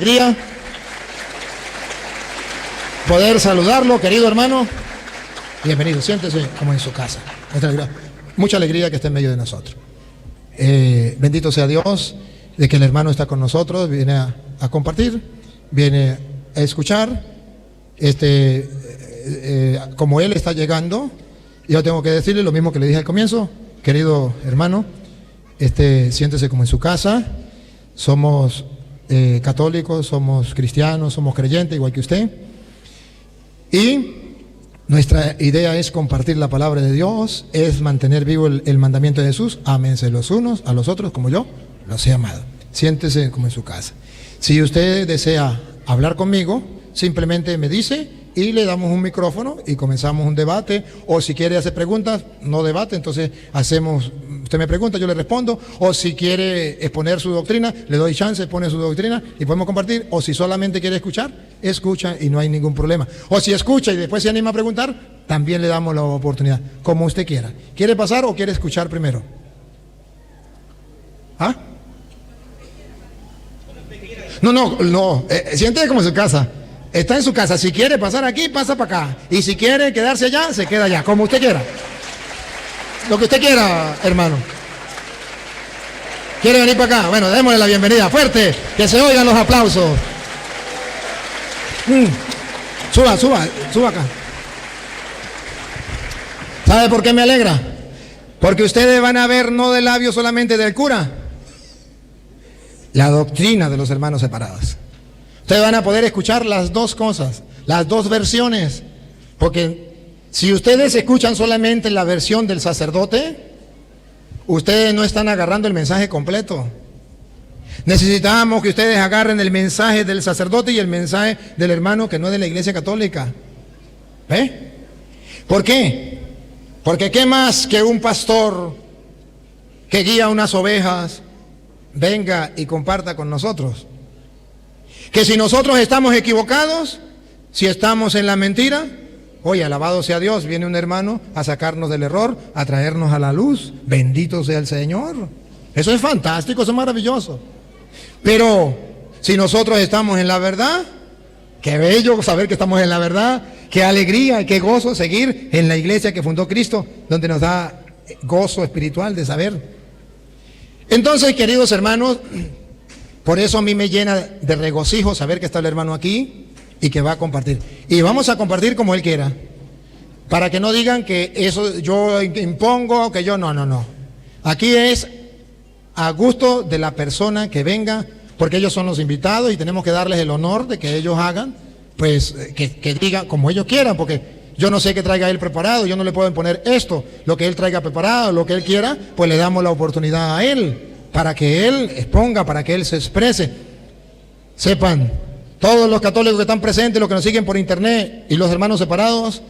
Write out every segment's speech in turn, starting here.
Alegría poder saludarlo, querido hermano. Bienvenido, siéntese como en su casa. Mucha alegría que esté en medio de nosotros. Bendito sea Dios de que el hermano está con nosotros, viene a compartir, viene a escuchar. Como él está llegando, yo tengo que decirle lo mismo que le dije al comienzo. Querido hermano, siéntese como en su casa. Somos católicos, somos cristianos, somos creyentes igual que usted, y nuestra idea es compartir la palabra de Dios, es mantener vivo el mandamiento de Jesús: ámense los unos a los otros como yo los he amado. Siéntese como en su casa. Si usted desea hablar conmigo, simplemente me dice y le damos un micrófono y comenzamos un debate. O si quiere hacer preguntas, no debate, entonces usted me pregunta, yo le respondo. O si quiere exponer su doctrina, le doy chance, expone su doctrina y podemos compartir. O si solamente quiere escuchar, escucha y no hay ningún problema. O si escucha y después se anima a preguntar, también le damos la oportunidad, como usted quiera. ¿Quiere pasar o quiere escuchar primero? ¿Ah? No, siéntese como en su casa. Está en su casa. Si quiere pasar aquí, pasa para acá. Y si quiere quedarse allá, se queda allá. Como usted quiera. Lo que usted quiera, hermano. ¿Quiere venir para acá? Bueno, démosle la bienvenida. Fuerte. Que se oigan los aplausos. Suba acá. ¿Sabe por qué me alegra? Porque ustedes van a ver no de labios solamente del cura, la doctrina de los hermanos separados. Ustedes van a poder escuchar las dos cosas, las dos versiones, porque si ustedes escuchan solamente la versión del sacerdote, ustedes no están agarrando el mensaje completo. Necesitamos que ustedes agarren el mensaje del sacerdote y el mensaje del hermano que no es de la Iglesia Católica. ¿Ve? ¿Por qué? Porque qué más que un pastor que guía unas ovejas venga y comparta con nosotros. Que si nosotros estamos equivocados, si estamos en la mentira, oye, alabado sea Dios, viene un hermano a sacarnos del error, a traernos a la luz. Bendito sea el Señor. Eso es fantástico, eso es maravilloso. Pero si nosotros estamos en la verdad, qué bello saber que estamos en la verdad, qué alegría, qué gozo seguir en la iglesia que fundó Cristo, donde nos da gozo espiritual de saber. Entonces, queridos hermanos, por eso a mí me llena de regocijo saber que está el hermano aquí y que va a compartir. Y vamos a compartir como él quiera, para que no digan que eso yo impongo, que yo no. Aquí es a gusto de la persona que venga, porque ellos son los invitados y tenemos que darles el honor de que ellos hagan, pues que digan como ellos quieran, porque yo no sé qué traiga él preparado, yo no le puedo imponer esto, lo que él traiga preparado, lo que él quiera, pues le damos la oportunidad a él, para que él exponga, para que él se exprese. Sepan, todos los católicos que están presentes, los que nos siguen por internet y los hermanos separados,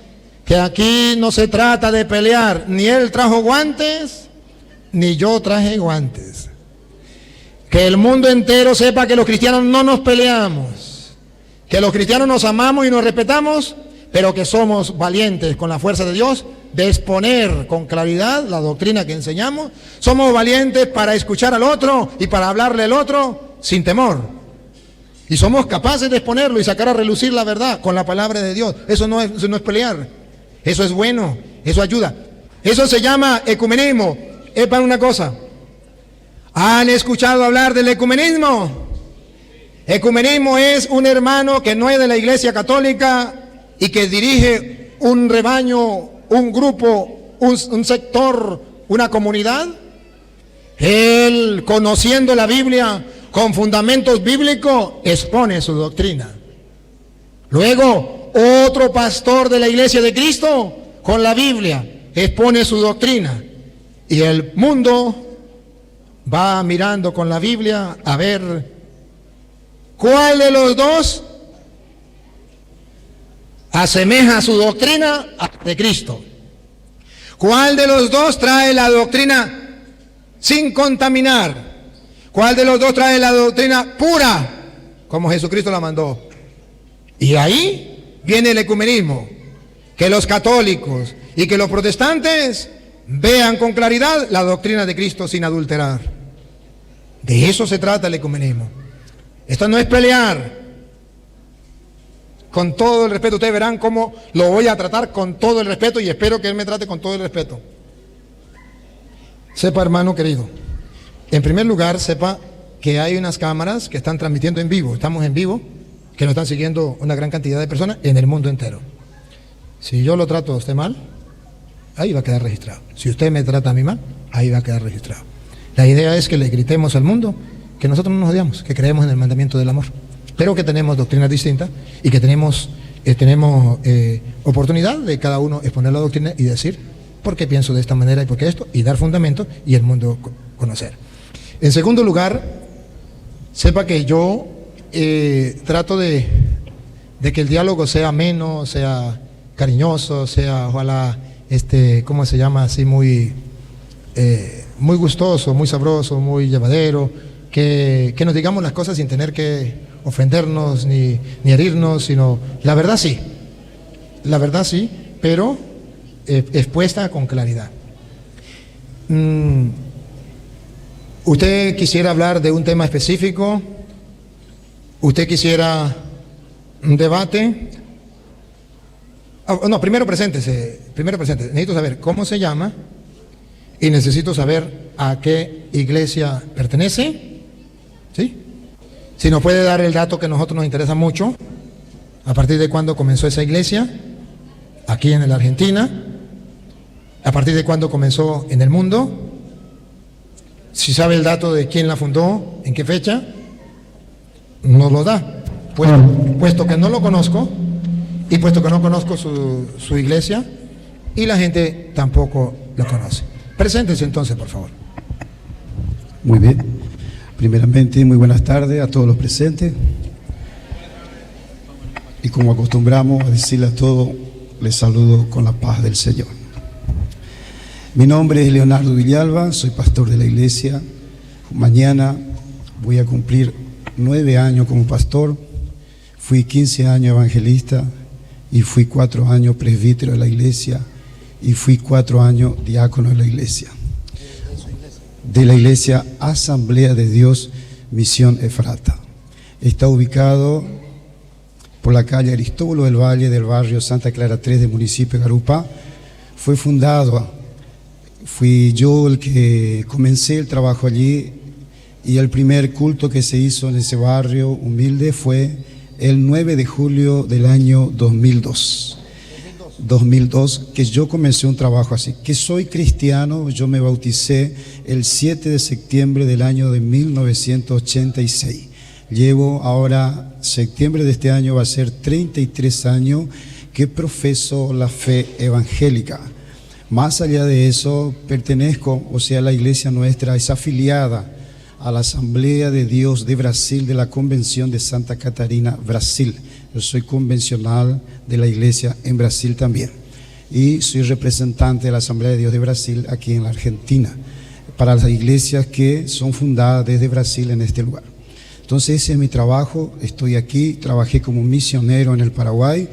que aquí no se trata de pelear, ni él trajo guantes, ni yo traje guantes. Que el mundo entero sepa que los cristianos no nos peleamos, que los cristianos nos amamos y nos respetamos, pero que somos valientes con la fuerza de Dios de exponer con claridad la doctrina que enseñamos. Somos valientes para escuchar al otro y para hablarle al otro sin temor. Y somos capaces de exponerlo y sacar a relucir la verdad con la palabra de Dios. Eso no es pelear. Eso es bueno, eso ayuda. Eso se llama ecumenismo. Es para una cosa. ¿Han escuchado hablar del ecumenismo? Ecumenismo es un hermano que no es de la Iglesia Católica y que dirige un rebaño, un grupo, un sector, una comunidad. Él, conociendo la Biblia con fundamentos bíblicos, expone su doctrina. Luego, otro pastor de la Iglesia de Cristo, con la Biblia, expone su doctrina. Y el mundo va mirando con la Biblia a ver cuál de los dos asemeja su doctrina a la de Cristo. ¿Cuál de los dos trae la doctrina sin contaminar? ¿Cuál de los dos trae la doctrina pura, como Jesucristo la mandó? Y ahí viene el ecumenismo, que los católicos y que los protestantes vean con claridad la doctrina de Cristo sin adulterar. De eso se trata el ecumenismo. Esto no es pelear. Con todo el respeto, ustedes verán cómo lo voy a tratar con todo el respeto y espero que él me trate con todo el respeto. Sepa, hermano querido, en primer lugar, sepa que hay unas cámaras que están transmitiendo en vivo, estamos en vivo, que nos están siguiendo una gran cantidad de personas en el mundo entero. Si yo lo trato a usted mal, ahí va a quedar registrado. Si usted me trata a mí mal, ahí va a quedar registrado. La idea es que le gritemos al mundo que nosotros no nos odiamos, que creemos en el mandamiento del amor, pero que tenemos doctrinas distintas y que tenemos oportunidad de cada uno exponer la doctrina y decir por qué pienso de esta manera y por qué esto, y dar fundamento y el mundo conocer. En segundo lugar, sepa que yo trato de que el diálogo sea ameno, sea cariñoso, sea ojalá, ¿cómo se llama? Así muy gustoso, muy sabroso, muy llevadero, que nos digamos las cosas sin tener que ofendernos ni herirnos, sino la verdad sí, pero expuesta con claridad. ¿Usted quisiera hablar de un tema específico? ¿Usted quisiera un debate? No, primero preséntese. Necesito saber cómo se llama y necesito saber a qué iglesia pertenece. ¿Sí? Si nos puede dar el dato que a nosotros nos interesa mucho, a partir de cuándo comenzó esa iglesia, aquí en la Argentina, a partir de cuándo comenzó en el mundo, si sabe el dato de quién la fundó, en qué fecha, nos lo da. Puesto que no lo conozco, y puesto que no conozco su iglesia, y la gente tampoco lo conoce. Preséntese entonces, por favor. Muy bien. Primeramente, muy buenas tardes a todos los presentes. Y como acostumbramos a decirle a todos, les saludo con la paz del Señor. Mi nombre es Leonardo Villalba, soy pastor de la iglesia. Mañana voy a cumplir 9 años como pastor. Fui 15 años evangelista y fui 4 años presbítero de la iglesia y fui 4 años diácono de la iglesia. De la iglesia Asamblea de Dios Misión Efrata. Está ubicado por la calle Aristóbulo del Valle del barrio Santa Clara 3 del municipio de Garupá. Fue fundado, fui yo el que comencé el trabajo allí, y el primer culto que se hizo en ese barrio humilde fue el 9 de julio del año 2002, que yo comencé un trabajo así, que soy cristiano. Yo me bauticé el 7 de septiembre del año de 1986. Llevo ahora, septiembre de este año va a ser 33 años que profeso la fe evangélica. Más allá de eso, pertenezco, o sea, la iglesia nuestra es afiliada a la Asamblea de Dios de Brasil, de la Convención de Santa Catarina, Brasil. Yo soy convencional de la iglesia en Brasil también. Y soy representante de la Asamblea de Dios de Brasil aquí en la Argentina, para las iglesias que son fundadas desde Brasil en este lugar. Entonces ese es mi trabajo. Estoy aquí, trabajé como misionero en el Paraguay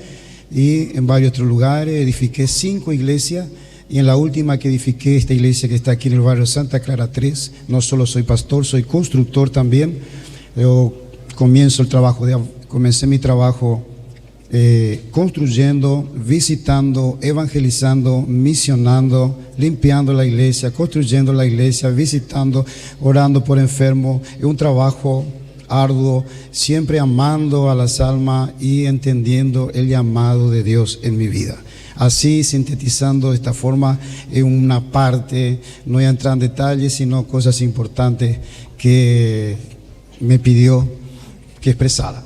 y en varios otros lugares. Edifiqué 5 iglesias. Y en la última que edifiqué, esta iglesia que está aquí en el barrio Santa Clara 3, no solo soy pastor, soy constructor también. Yo comencé mi trabajo construyendo, visitando, evangelizando, misionando, limpiando la iglesia, construyendo la iglesia, visitando, orando por enfermos. Es un trabajo arduo, siempre amando a las almas y entendiendo el llamado de Dios en mi vida. Así, sintetizando de esta forma, en una parte, no voy a entrar en detalles, sino cosas importantes que me pidió que expresara.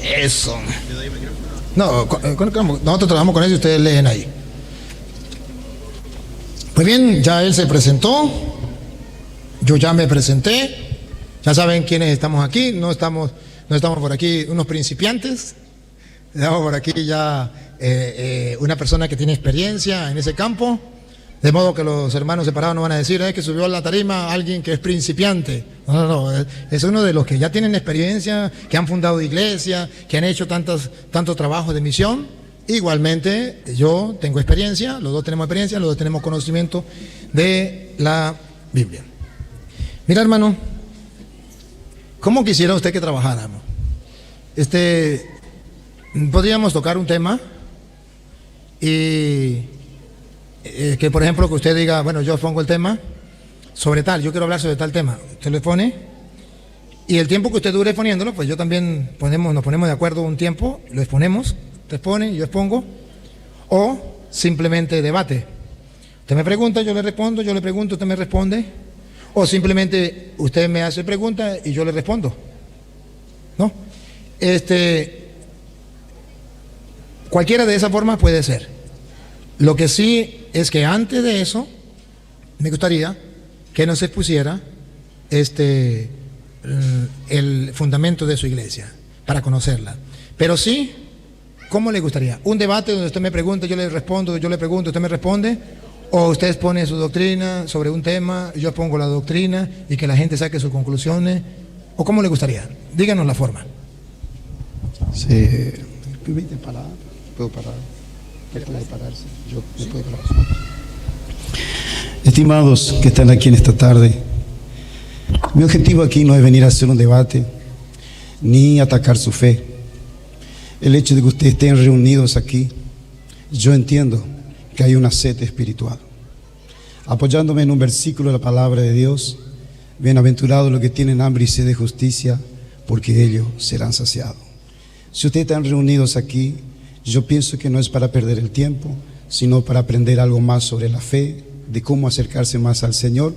Eso. No, nosotros trabajamos con ellos y ustedes leen ahí. Pues bien, ya él se presentó, yo ya me presenté, ya saben quiénes estamos aquí. No estamos por aquí unos principiantes, estamos por aquí ya una persona que tiene experiencia en ese campo, De modo que los hermanos separados no van a decir, que subió a la tarima alguien que es principiante. No, es uno de los que ya tienen experiencia, que han fundado iglesia, que han hecho tantos trabajos de misión. Igualmente, yo tengo experiencia, los dos tenemos experiencia, los dos tenemos conocimiento de la Biblia. Mira, hermano, ¿cómo quisiera usted que trabajáramos? Podríamos tocar un tema y que, por ejemplo, que usted diga, bueno, yo pongo el tema sobre tal, yo quiero hablar sobre tal tema. Usted lo pone y el tiempo que usted dure poniéndolo, pues yo también nos ponemos de acuerdo un tiempo, lo exponemos, usted expone, yo expongo, o simplemente debate. Usted me pregunta, yo le respondo, yo le pregunto, usted me responde, o simplemente usted me hace pregunta y yo le respondo. ¿No? Cualquiera de esas formas puede ser. Lo que sí es que antes de eso, me gustaría que nos expusiera el fundamento de su iglesia, para conocerla. Pero sí, ¿cómo le gustaría? ¿Un debate donde usted me pregunta, yo le respondo, yo le pregunto, usted me responde? ¿O usted expone su doctrina sobre un tema, yo pongo la doctrina y que la gente saque sus conclusiones? ¿O cómo le gustaría? Díganos la forma. Sí. ¿Puedo parar? ¿Puede pararse? Yo puedo parar. Estimados que están aquí en esta tarde, mi objetivo aquí no es venir a hacer un debate ni atacar su fe. El hecho de que ustedes estén reunidos aquí, yo entiendo que hay una sed espiritual. Apoyándome en un versículo de la palabra de Dios, bienaventurados los que tienen hambre y sed de justicia, porque ellos serán saciados. Si ustedes están reunidos aquí, yo pienso que no es para perder el tiempo, sino para aprender algo más sobre la fe, de cómo acercarse más al Señor.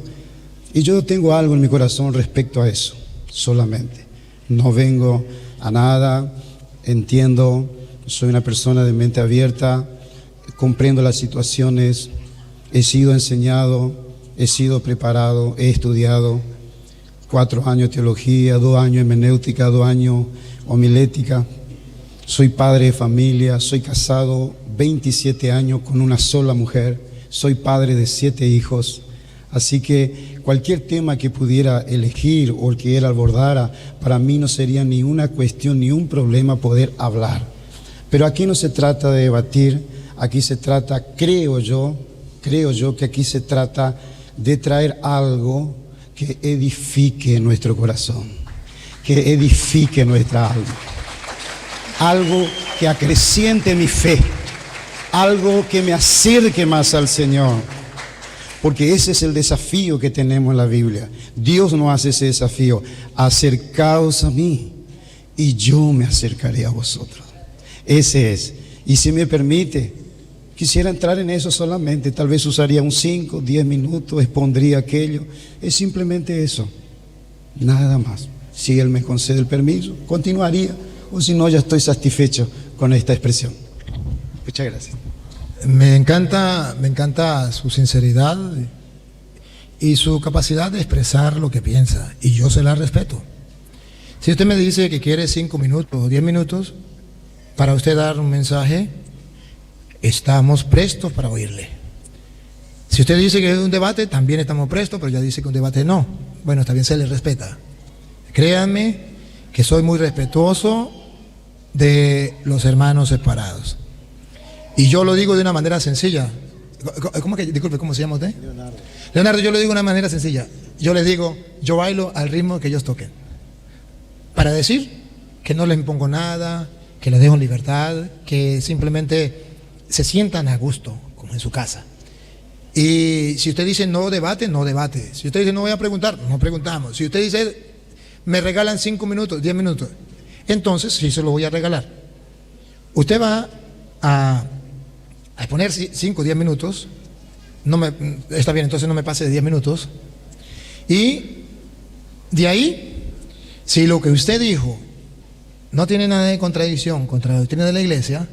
Y yo tengo algo en mi corazón respecto a eso, solamente. No vengo a nada, entiendo, soy una persona de mente abierta, comprendo las situaciones, he sido enseñado, he sido preparado, he estudiado 4 años de teología, 2 años hermenéutica, 2 años homilética. Soy padre de familia, soy casado 27 años con una sola mujer, soy padre de 7 hijos. Así que cualquier tema que pudiera elegir o que él abordara, para mí no sería ni una cuestión ni un problema poder hablar. Pero aquí no se trata de debatir, aquí se trata, creo yo que aquí se trata de traer algo que edifique nuestro corazón, que edifique nuestra alma. Algo que acreciente mi fe, algo que me acerque más al Señor, porque ese es el desafío que tenemos en la Biblia. Dios nos hace ese desafío: acercaos a mí y yo me acercaré a vosotros. Ese es. Y si me permite, quisiera entrar en eso solamente. Tal vez usaría un 5, 10 minutos, expondría aquello. Es simplemente eso, nada más. Si Él me concede el permiso, continuaría. O si no, ya estoy satisfecho con esta expresión. Muchas gracias. Me encanta su sinceridad y su capacidad de expresar lo que piensa, y yo se la respeto. Si usted me dice que quiere 5 minutos o 10 minutos para usted dar un mensaje, estamos prestos para oírle. Si usted dice que es un debate, también estamos prestos, pero ya dice que un debate no. Bueno, está bien, se le respeta. Créanme que soy muy respetuoso de los hermanos separados. Y yo lo digo de una manera sencilla. Disculpe, ¿cómo se llama usted? Leonardo, yo lo digo de una manera sencilla. Yo les digo, yo bailo al ritmo que ellos toquen. Para decir que no les impongo nada, que les dejo libertad, que simplemente se sientan a gusto, como en su casa. Y si usted dice no debate, no debate. Si usted dice no voy a preguntar, no preguntamos. Si usted dice me regalan 5 minutos, 10 minutos, entonces sí se lo voy a regalar. Usted va a poner 5 o 10 minutos, está bien, entonces no me pase de 10 minutos. Y de ahí, si lo que usted dijo no tiene nada de contradicción contra la doctrina de la iglesia,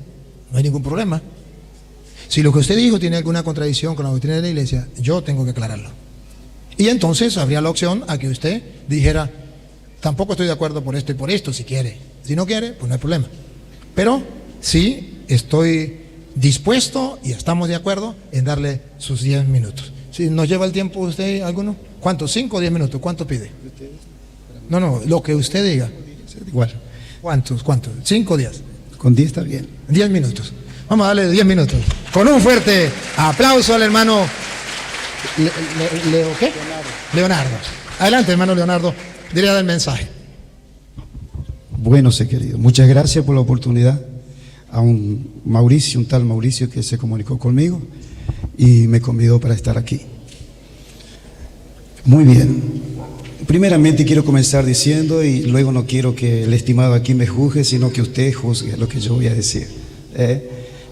no hay ningún problema. Si lo que usted dijo tiene alguna contradicción con la doctrina de la iglesia, yo tengo que aclararlo. Y entonces habría la opción a que usted dijera, tampoco estoy de acuerdo por esto y por esto, si quiere. Si no quiere, pues no hay problema. Pero sí estoy dispuesto y estamos de acuerdo en darle sus 10 minutos. ¿Sí? ¿Nos lleva el tiempo usted alguno? ¿Cuánto? ¿5 o 10 minutos? ¿Cuánto pide? No, lo que usted diga. Igual. ¿Cuántos? ¿5 o 10? Con 10 está bien. 10 minutos. Vamos a darle 10 minutos. Con un fuerte aplauso al hermano ¿qué? Leonardo. Adelante, hermano Leonardo. Diré el mensaje. Bueno, sé querido, muchas gracias por la oportunidad. A un tal Mauricio que se comunicó conmigo y me convidó para estar aquí. Muy bien. Primeramente quiero comenzar diciendo, y luego no quiero que el estimado aquí me juzgue, sino que usted juzgue lo que yo voy a decir.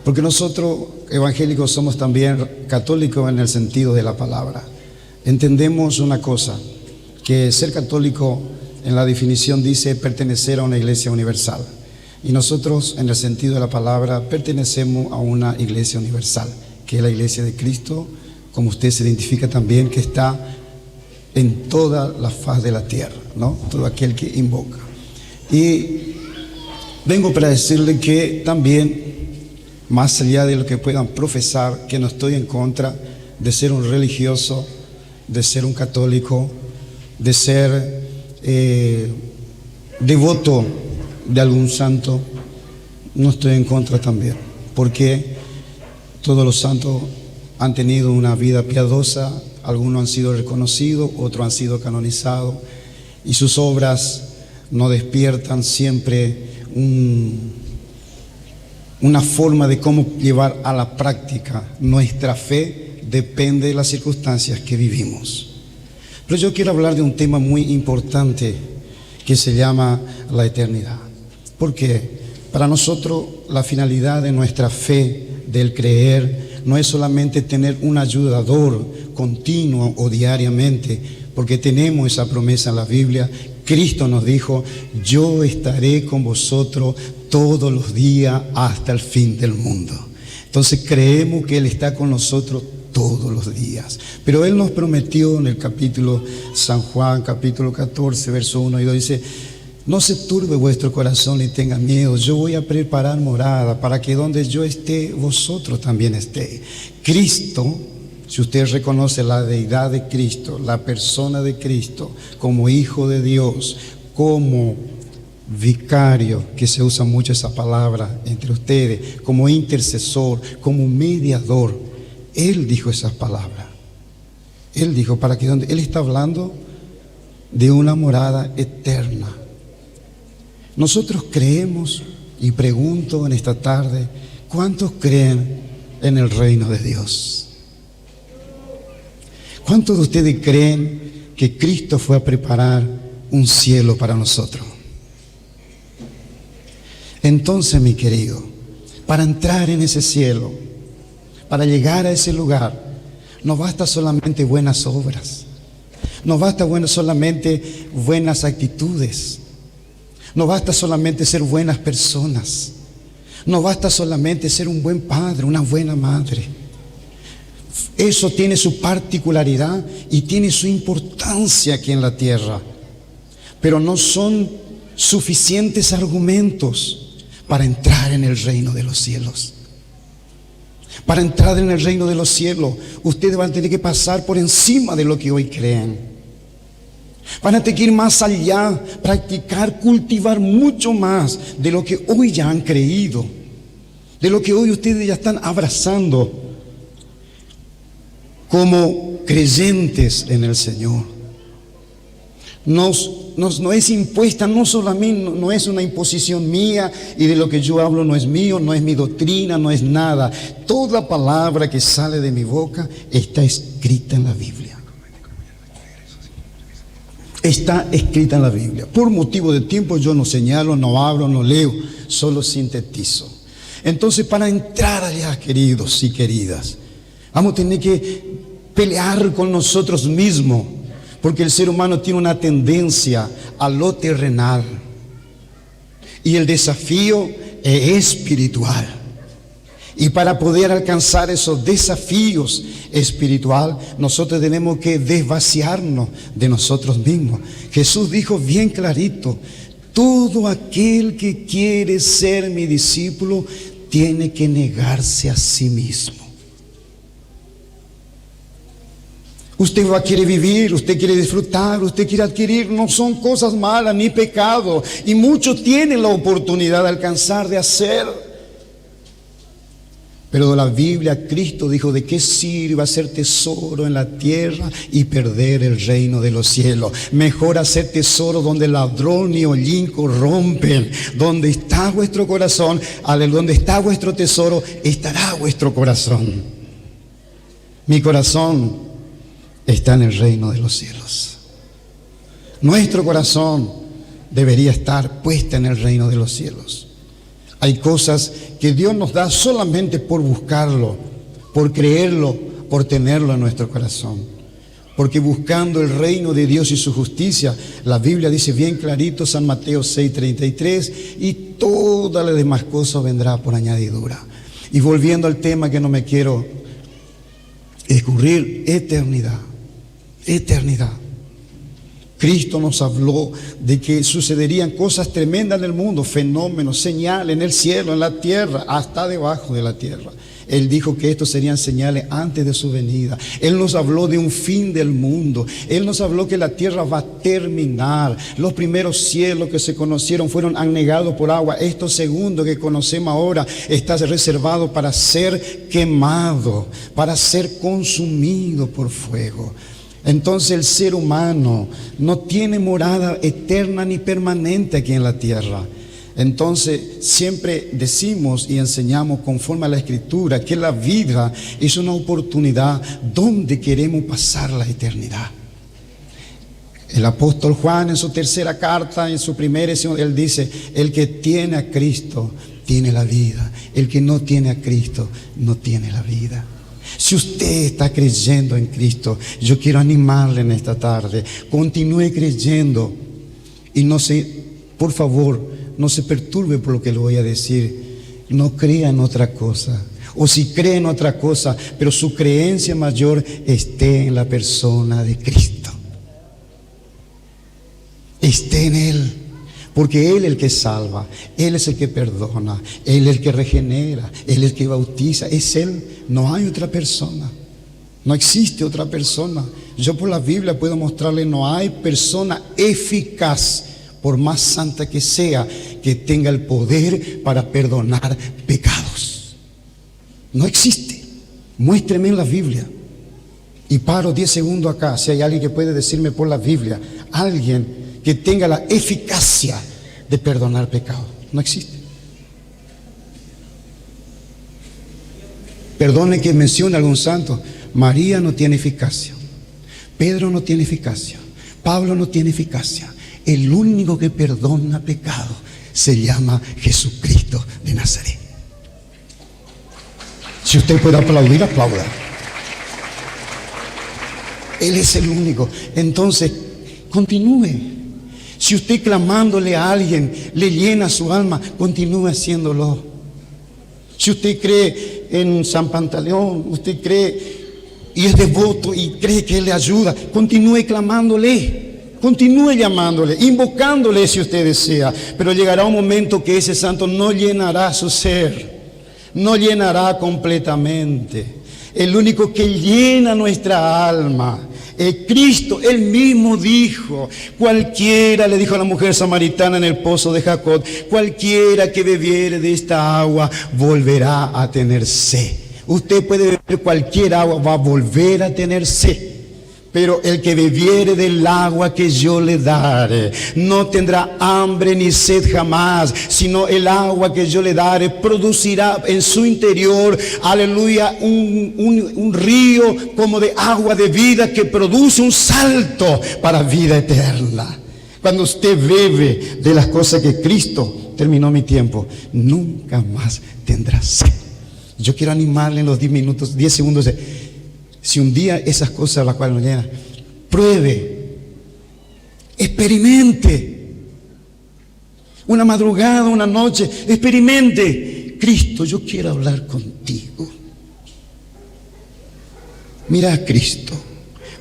Porque nosotros evangélicos somos también católicos en el sentido de la palabra. Entendemos una cosa, que ser católico en la definición dice pertenecer a una iglesia universal. Y nosotros en el sentido de la palabra pertenecemos a una iglesia universal, que es la iglesia de Cristo, como usted se identifica también, que está en toda la faz de la tierra, ¿no? Todo aquel que invoca. Y vengo para decirle que también, más allá de lo que puedan profesar, que no estoy en contra de ser un religioso, de ser un católico, de ser devoto de algún santo, no estoy en contra también, porque todos los santos han tenido una vida piadosa, algunos han sido reconocidos, otros han sido canonizados, y sus obras nos despiertan siempre una forma de cómo llevar a la práctica nuestra fe. Depende de las circunstancias que vivimos. Pero yo quiero hablar de un tema muy importante que se llama la eternidad. Porque para nosotros la finalidad de nuestra fe, del creer, no es solamente tener un ayudador continuo o diariamente, porque tenemos esa promesa en la Biblia. Cristo nos dijo: yo estaré con vosotros todos los días hasta el fin del mundo. Entonces creemos que Él está con nosotros todos los días. Pero Él nos prometió en el capítulo San Juan, capítulo 14, verso 1 y 2, dice: no se turbe vuestro corazón ni tenga miedo, yo voy a preparar morada para que donde yo esté, vosotros también estéis. Cristo, si usted reconoce la deidad de Cristo, la persona de Cristo, como Hijo de Dios, como vicario, que se usa mucho esa palabra entre ustedes, como intercesor, como mediador, Él dijo esas palabras. Él dijo para que donde Él está hablando de una morada eterna. Nosotros creemos, y pregunto en esta tarde, ¿cuántos creen en el reino de Dios? ¿Cuántos de ustedes creen que Cristo fue a preparar un cielo para nosotros? Entonces, mi querido, para entrar en ese cielo, para llegar a ese lugar, no basta solamente buenas obras, no basta solamente buenas actitudes, no basta solamente ser buenas personas, no basta solamente ser un buen padre, una buena madre. Eso tiene su particularidad y tiene su importancia aquí en la tierra, pero no son suficientes argumentos para entrar en el reino de los cielos. Para entrar en el reino de los cielos, ustedes van a tener que pasar por encima de lo que hoy creen. Van a tener que ir más allá, practicar, cultivar mucho más de lo que hoy ya han creído, de lo que hoy ustedes ya están abrazando como creyentes en el Señor. No es impuesta, no solamente, no es una imposición mía, y de lo que yo hablo no es mío, no es mi doctrina, no es nada. Toda palabra que sale de mi boca está escrita en la Biblia. Está escrita en la Biblia. Por motivo de tiempo yo no señalo, no hablo, no leo, solo sintetizo. Entonces, para entrar allá, queridos y queridas, vamos a tener que pelear con nosotros mismos, porque el ser humano tiene una tendencia a lo terrenal y el desafío es espiritual. Y para poder alcanzar esos desafíos espirituales, nosotros tenemos que desvaciarnos de nosotros mismos. Jesús dijo bien clarito: todo aquel que quiere ser mi discípulo tiene que negarse a sí mismo. Usted va a querer vivir, usted quiere disfrutar, usted quiere adquirir, no son cosas malas ni pecado. Y muchos tienen la oportunidad de alcanzar, de hacer. Pero la Biblia, Cristo dijo: ¿de qué sirve hacer tesoro en la tierra y perder el reino de los cielos? Mejor hacer tesoro donde ladrón y hollín corrompen. Donde está vuestro corazón, donde está vuestro tesoro, estará vuestro corazón. Mi corazón está en el reino de los cielos. Nuestro corazón debería estar puesta en el reino de los cielos. Hay cosas que Dios nos da solamente por buscarlo, por creerlo, por tenerlo en nuestro corazón. Porque buscando el reino de Dios y su justicia, la Biblia dice bien clarito, San Mateo 6:33, y todas las demás cosas vendrá por añadidura. Y volviendo al tema que no me quiero escurrir, eternidad. Eternidad. Cristo nos habló de que sucederían cosas tremendas en el mundo, fenómenos, señales en el cielo, en la tierra, hasta debajo de la tierra. Él dijo que estos serían señales antes de su venida. Él nos habló de un fin del mundo. Él nos habló que la tierra va a terminar. Los primeros cielos que se conocieron fueron anegados por agua. Estos segundos que conocemos ahora está reservado para ser quemado, para ser consumido por fuego. Entonces el ser humano no tiene morada eterna ni permanente aquí en la tierra. Entonces siempre decimos y enseñamos conforme a la Escritura que la vida es una oportunidad donde queremos pasar la eternidad. El apóstol Juan en su tercera carta, en su primera edición, él dice: el que tiene a Cristo tiene la vida, el que no tiene a Cristo no tiene la vida. Si usted está creyendo en Cristo, yo quiero animarle en esta tarde: continúe creyendo y por favor, no se perturbe por lo que le voy a decir. No crea en otra cosa, o si cree en otra cosa, pero su creencia mayor esté en la persona de Cristo. Esté en Él, porque Él es el que salva, Él es el que perdona, Él es el que regenera, Él es el que bautiza, es Él. No hay otra persona, no existe otra persona. Yo por la Biblia puedo mostrarle: no hay persona eficaz, por más santa que sea, que tenga el poder para perdonar pecados. No existe. Muéstreme en la Biblia. Y paro 10 segundos acá, si hay alguien que puede decirme por la Biblia, alguien que tenga la eficacia de perdonar pecados. No existe. Perdone que mencione algún santo. María no tiene eficacia, Pedro no tiene eficacia, Pablo no tiene eficacia. El único que perdona pecado se llama Jesucristo de Nazaret. Si usted puede aplaudir, aplauda. Él es el único. Entonces, continúe. Si usted clamándole a alguien le llena su alma, continúe haciéndolo. Si usted cree en San Pantaleón, usted cree y es devoto y cree que Él le ayuda, continúe clamándole. Continúe llamándole, invocándole si usted desea. Pero llegará un momento que ese santo no llenará su ser, no llenará completamente. El único que llena nuestra alma es Cristo. Él mismo dijo: cualquiera, le dijo a la mujer samaritana en el pozo de Jacob, cualquiera que bebiere de esta agua volverá a tener sed. Usted puede beber cualquier agua, va a volver a tener sed. Pero el que bebiere del agua que yo le daré no tendrá hambre ni sed jamás, sino el agua que yo le daré producirá en su interior, aleluya, un río como de agua de vida que produce un salto para vida eterna. Cuando usted bebe de las cosas que Cristo, terminó mi tiempo, nunca más tendrá sed. Yo quiero animarle en los 10 minutos, 10 segundos. Si un día esas cosas las cuales nos llenan, pruebe, experimente. Una madrugada, una noche, experimente. Cristo, yo quiero hablar contigo. Mira a Cristo.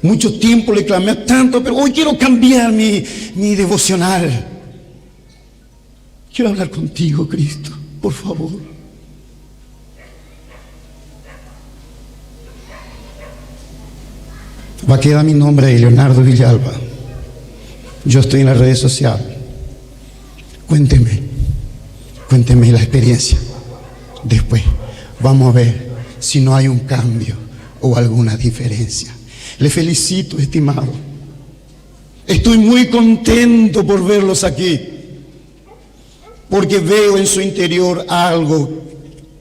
Mucho tiempo le clamé tanto, pero hoy quiero cambiar mi devocional. Quiero hablar contigo, Cristo, por favor. Va a quedar mi nombre ahí, Leonardo Villalba. Yo estoy en las redes sociales. Cuénteme la experiencia. Después vamos a ver si no hay un cambio o alguna diferencia. Le felicito, estimado. Estoy muy contento por verlos aquí, porque veo en su interior algo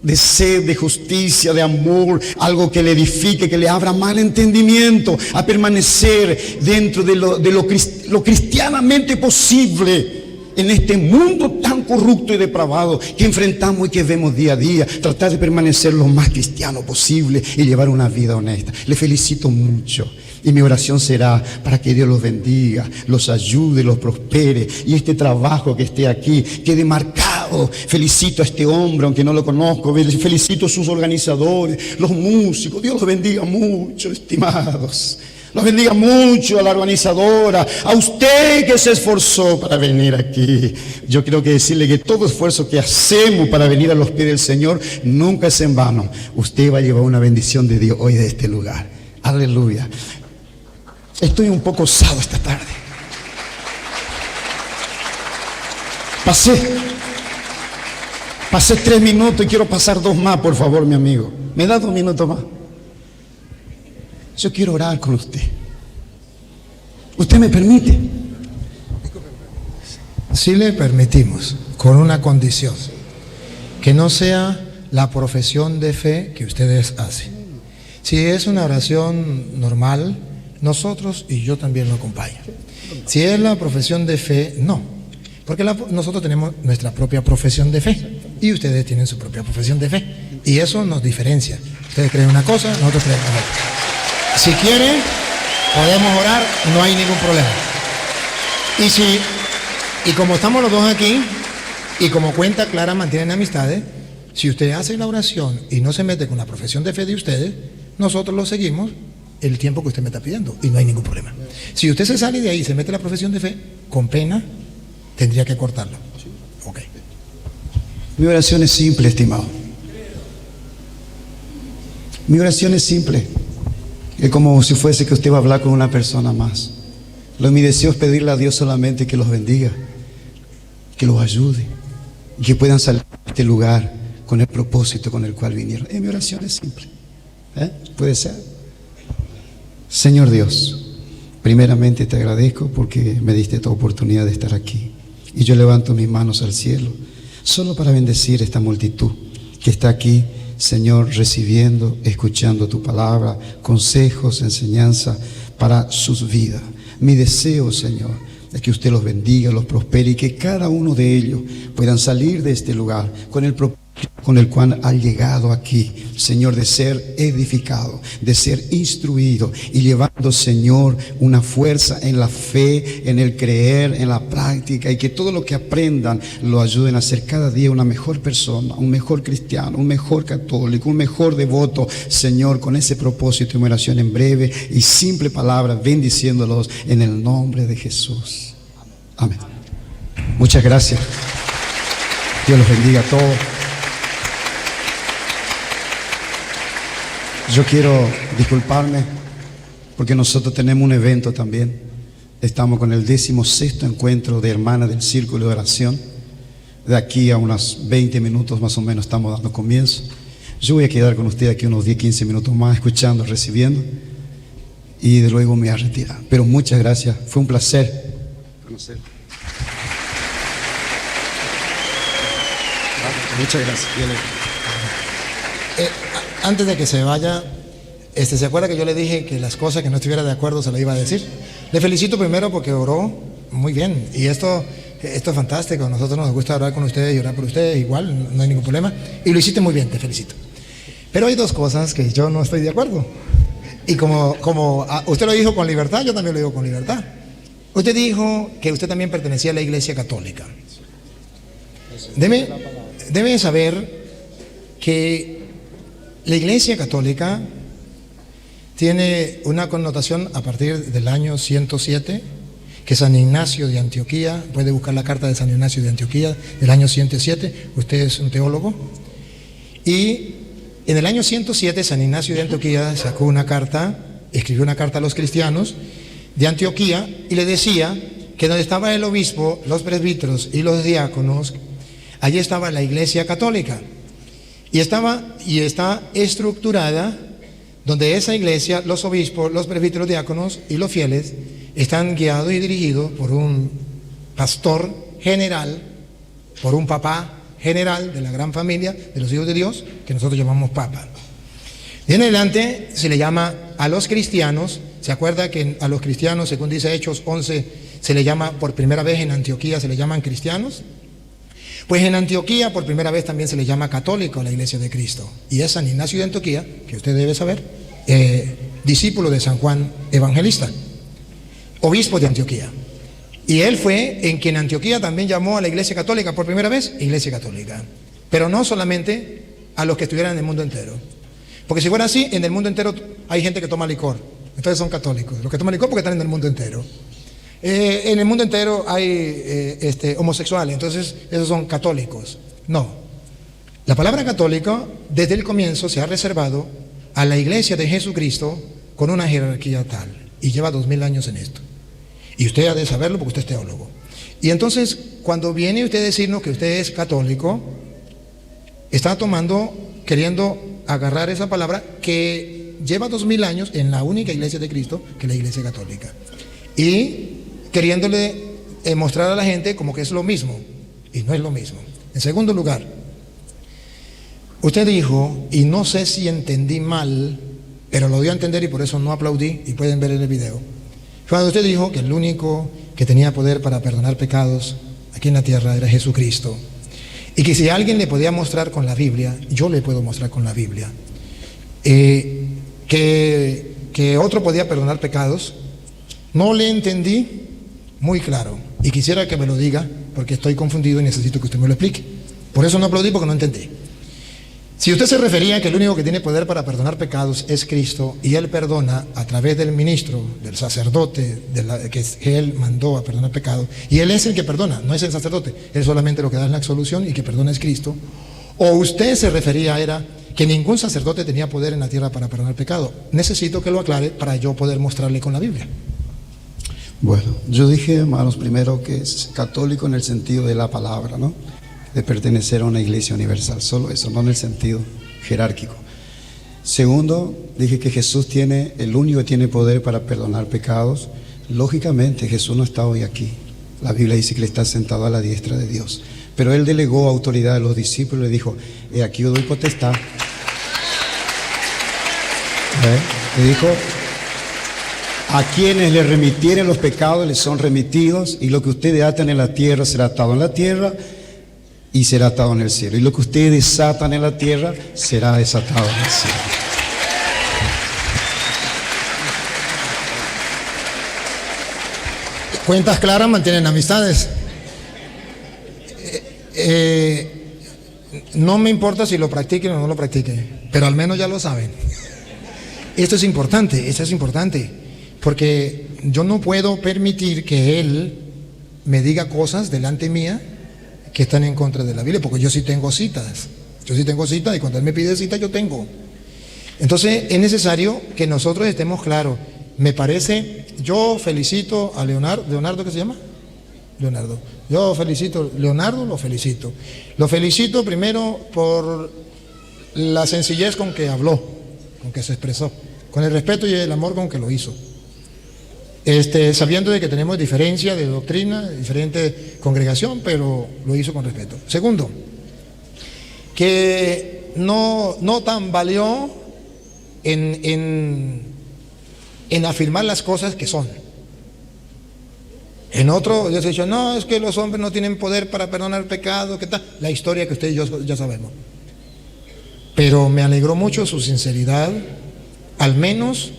de sed, de justicia, de amor, algo que le edifique, que le abra mal entendimiento a permanecer dentro de lo cristianamente posible en este mundo tan corrupto y depravado que enfrentamos y que vemos día a día. Tratar de permanecer lo más cristiano posible y llevar una vida honesta. Le felicito mucho. Y mi oración será para que Dios los bendiga, los ayude, los prospere. Y este trabajo que esté aquí quede marcado. Felicito a este hombre, aunque no lo conozco. Felicito a sus organizadores, los músicos. Dios los bendiga mucho, estimados. Los bendiga mucho a la organizadora, a usted que se esforzó para venir aquí. Yo quiero decirle que todo esfuerzo que hacemos para venir a los pies del Señor nunca es en vano. Usted va a llevar una bendición de Dios hoy de este lugar. Aleluya. Estoy un poco osado esta tarde. Pasé 3 minutos y quiero pasar 2 más, por favor, mi amigo. ¿Me da 2 minutos más? Yo quiero orar con usted. ¿Usted me permite? Sí le permitimos, con una condición: que no sea la profesión de fe que ustedes hacen. Si es una oración normal, nosotros y yo también lo acompaño. Si es la profesión de fe, no, porque nosotros tenemos nuestra propia profesión de fe y ustedes tienen su propia profesión de fe, y eso nos diferencia. Ustedes creen una cosa, nosotros creemos otra. Si quieren, podemos orar, no hay ningún problema. Y como estamos los dos aquí, y como cuenta clara mantienen amistades, si usted hace la oración y no se mete con la profesión de fe de ustedes, nosotros lo seguimos el tiempo que usted me está pidiendo y no hay ningún problema. Si usted se sale de ahí y se mete la profesión de fe, con pena tendría que cortarlo. Ok. Mi oración es simple, estimado. Mi oración es simple. Es como si fuese que usted va a hablar con una persona más. Mi deseo es pedirle a Dios solamente que los bendiga, que los ayude y que puedan salir de este lugar con el propósito con el cual vinieron. Mi oración es simple. ¿Puede ser? Señor Dios, primeramente te agradezco porque me diste esta oportunidad de estar aquí. Y yo levanto mis manos al cielo solo para bendecir esta multitud que está aquí, Señor, recibiendo, escuchando tu palabra, consejos, enseñanza para sus vidas. Mi deseo, Señor, es que usted los bendiga, los prospere y que cada uno de ellos puedan salir de este lugar con el propósito con el cual han llegado aquí, Señor, de ser edificado, de ser instruido y llevando, Señor, una fuerza en la fe, en el creer, en la práctica, y que todo lo que aprendan lo ayuden a ser cada día una mejor persona, un mejor cristiano, un mejor católico, un mejor devoto, Señor, con ese propósito y oración en breve y simple palabra, bendiciéndolos en el nombre de Jesús. Amén. Muchas gracias. Dios los bendiga a todos. Yo quiero disculparme porque nosotros tenemos un evento también. Estamos con el 16º encuentro de hermanas del Círculo de Oración. De aquí a unos 20 minutos más o menos estamos dando comienzo. Yo voy a quedar con usted aquí unos 10-15 minutos más, escuchando, recibiendo, y de luego me voy a retirar. Pero muchas gracias, fue un placer conocerlo. Muchas gracias. Antes de que se vaya, ¿se acuerda que yo le dije que las cosas que no estuviera de acuerdo se lo iba a decir? Le felicito primero porque oró muy bien, y esto es fantástico. A nosotros nos gusta orar con ustedes y orar por ustedes, igual, no hay ningún problema, y lo hiciste muy bien, te felicito. Pero hay 2 cosas que yo no estoy de acuerdo, y como usted lo dijo con libertad, yo también lo digo con libertad. Usted dijo que usted también pertenecía a la Iglesia Católica. Debe saber que la Iglesia Católica tiene una connotación a partir del año 107, que San Ignacio de Antioquía, puede buscar la carta de San Ignacio de Antioquía del año 107, usted es un teólogo, y en el año 107 San Ignacio de Antioquía sacó una carta escribió una carta a los cristianos de Antioquía y le decía que donde estaba el obispo, los presbíteros y los diáconos, allí estaba la iglesia católica. Y está estructurada donde esa iglesia, los obispos, los presbíteros, diáconos y los fieles están guiados y dirigidos por un pastor general, por un papá general de la gran familia de los hijos de Dios, que nosotros llamamos papa. De en adelante se le llama a los cristianos. ¿Se acuerda que a los cristianos, según dice Hechos 11, se le llama por primera vez en Antioquía, se le llaman cristianos? Pues en Antioquía por primera vez también se le llama católico a la iglesia de Cristo. Y es San Ignacio de Antioquía, que usted debe saber, discípulo de San Juan Evangelista, obispo de Antioquía. Y él fue en quien Antioquía también llamó a la iglesia católica por primera vez, iglesia católica. Pero no solamente a los que estuvieran en el mundo entero. Porque si fuera así, en el mundo entero hay gente que toma licor, entonces son católicos. Los que toman licor porque están en el mundo entero. En el mundo entero hay homosexuales, entonces esos son católicos. No. La palabra católico desde el comienzo se ha reservado a la iglesia de Jesucristo con una jerarquía tal. Y lleva 2000 años en esto. Y usted ha de saberlo porque usted es teólogo. Y entonces, cuando viene usted a decirnos que usted es católico, está queriendo agarrar esa palabra que lleva 2000 años en la única iglesia de Cristo, que es la iglesia católica. Y queriéndole mostrar a la gente como que es lo mismo. Y no es lo mismo. En segundo lugar, usted dijo, y no sé si entendí mal, pero lo dio a entender y por eso no aplaudí, y pueden ver en el video. Cuando usted dijo que el único que tenía poder para perdonar pecados aquí en la tierra era Jesucristo, y que si alguien le podía mostrar con la Biblia, yo le puedo mostrar con la Biblia, que otro podía perdonar pecados, no le entendí muy claro, y quisiera que me lo diga, porque estoy confundido y necesito que usted me lo explique. Por eso no aplaudí, porque no entendí. Si usted se refería a que el único que tiene poder para perdonar pecados es Cristo, y Él perdona a través del ministro, del sacerdote, que Él mandó a perdonar pecados, y Él es el que perdona, no es el sacerdote, Él solamente lo que da es la absolución y que perdona es Cristo, o usted se refería era que ningún sacerdote tenía poder en la tierra para perdonar pecado. Necesito que lo aclare para yo poder mostrarle con la Biblia. Bueno, yo dije, hermanos, primero que es católico en el sentido de la palabra, ¿no? De pertenecer a una iglesia universal, solo eso, no en el sentido jerárquico. Segundo, dije que Jesús el único que tiene poder para perdonar pecados. Lógicamente Jesús no está hoy aquí. La Biblia dice que Él está sentado a la diestra de Dios, pero Él delegó autoridad a los discípulos y le dijo, aquí yo doy potestad. Le dijo, a quienes le remitieren los pecados les son remitidos, y lo que ustedes aten en la tierra será atado en la tierra y será atado en el cielo, y lo que ustedes desatan en la tierra será desatado en el cielo. Cuentas claras mantienen amistades. No me importa si lo practiquen o no lo practiquen, pero al menos ya lo saben. Esto es importante, porque yo no puedo permitir que Él me diga cosas delante mía que están en contra de la Biblia, porque yo sí tengo citas. Y cuando Él me pide cita, yo tengo. Entonces es necesario que nosotros estemos claros. Me parece, yo felicito a Leonardo, ¿qué se llama? Leonardo. Yo felicito, Leonardo lo felicito. Lo felicito primero por la sencillez con que habló, con que se expresó, con el respeto y el amor con que lo hizo. Sabiendo de que tenemos diferencia de doctrina, diferente congregación, pero lo hizo con respeto. Segundo, que no tambaleó en afirmar las cosas que son. En otro, yo se ha dicho, no, es que los hombres no tienen poder para perdonar pecados, ¿qué tal? La historia que usted y yo ya sabemos. Pero me alegró mucho su sinceridad, al menos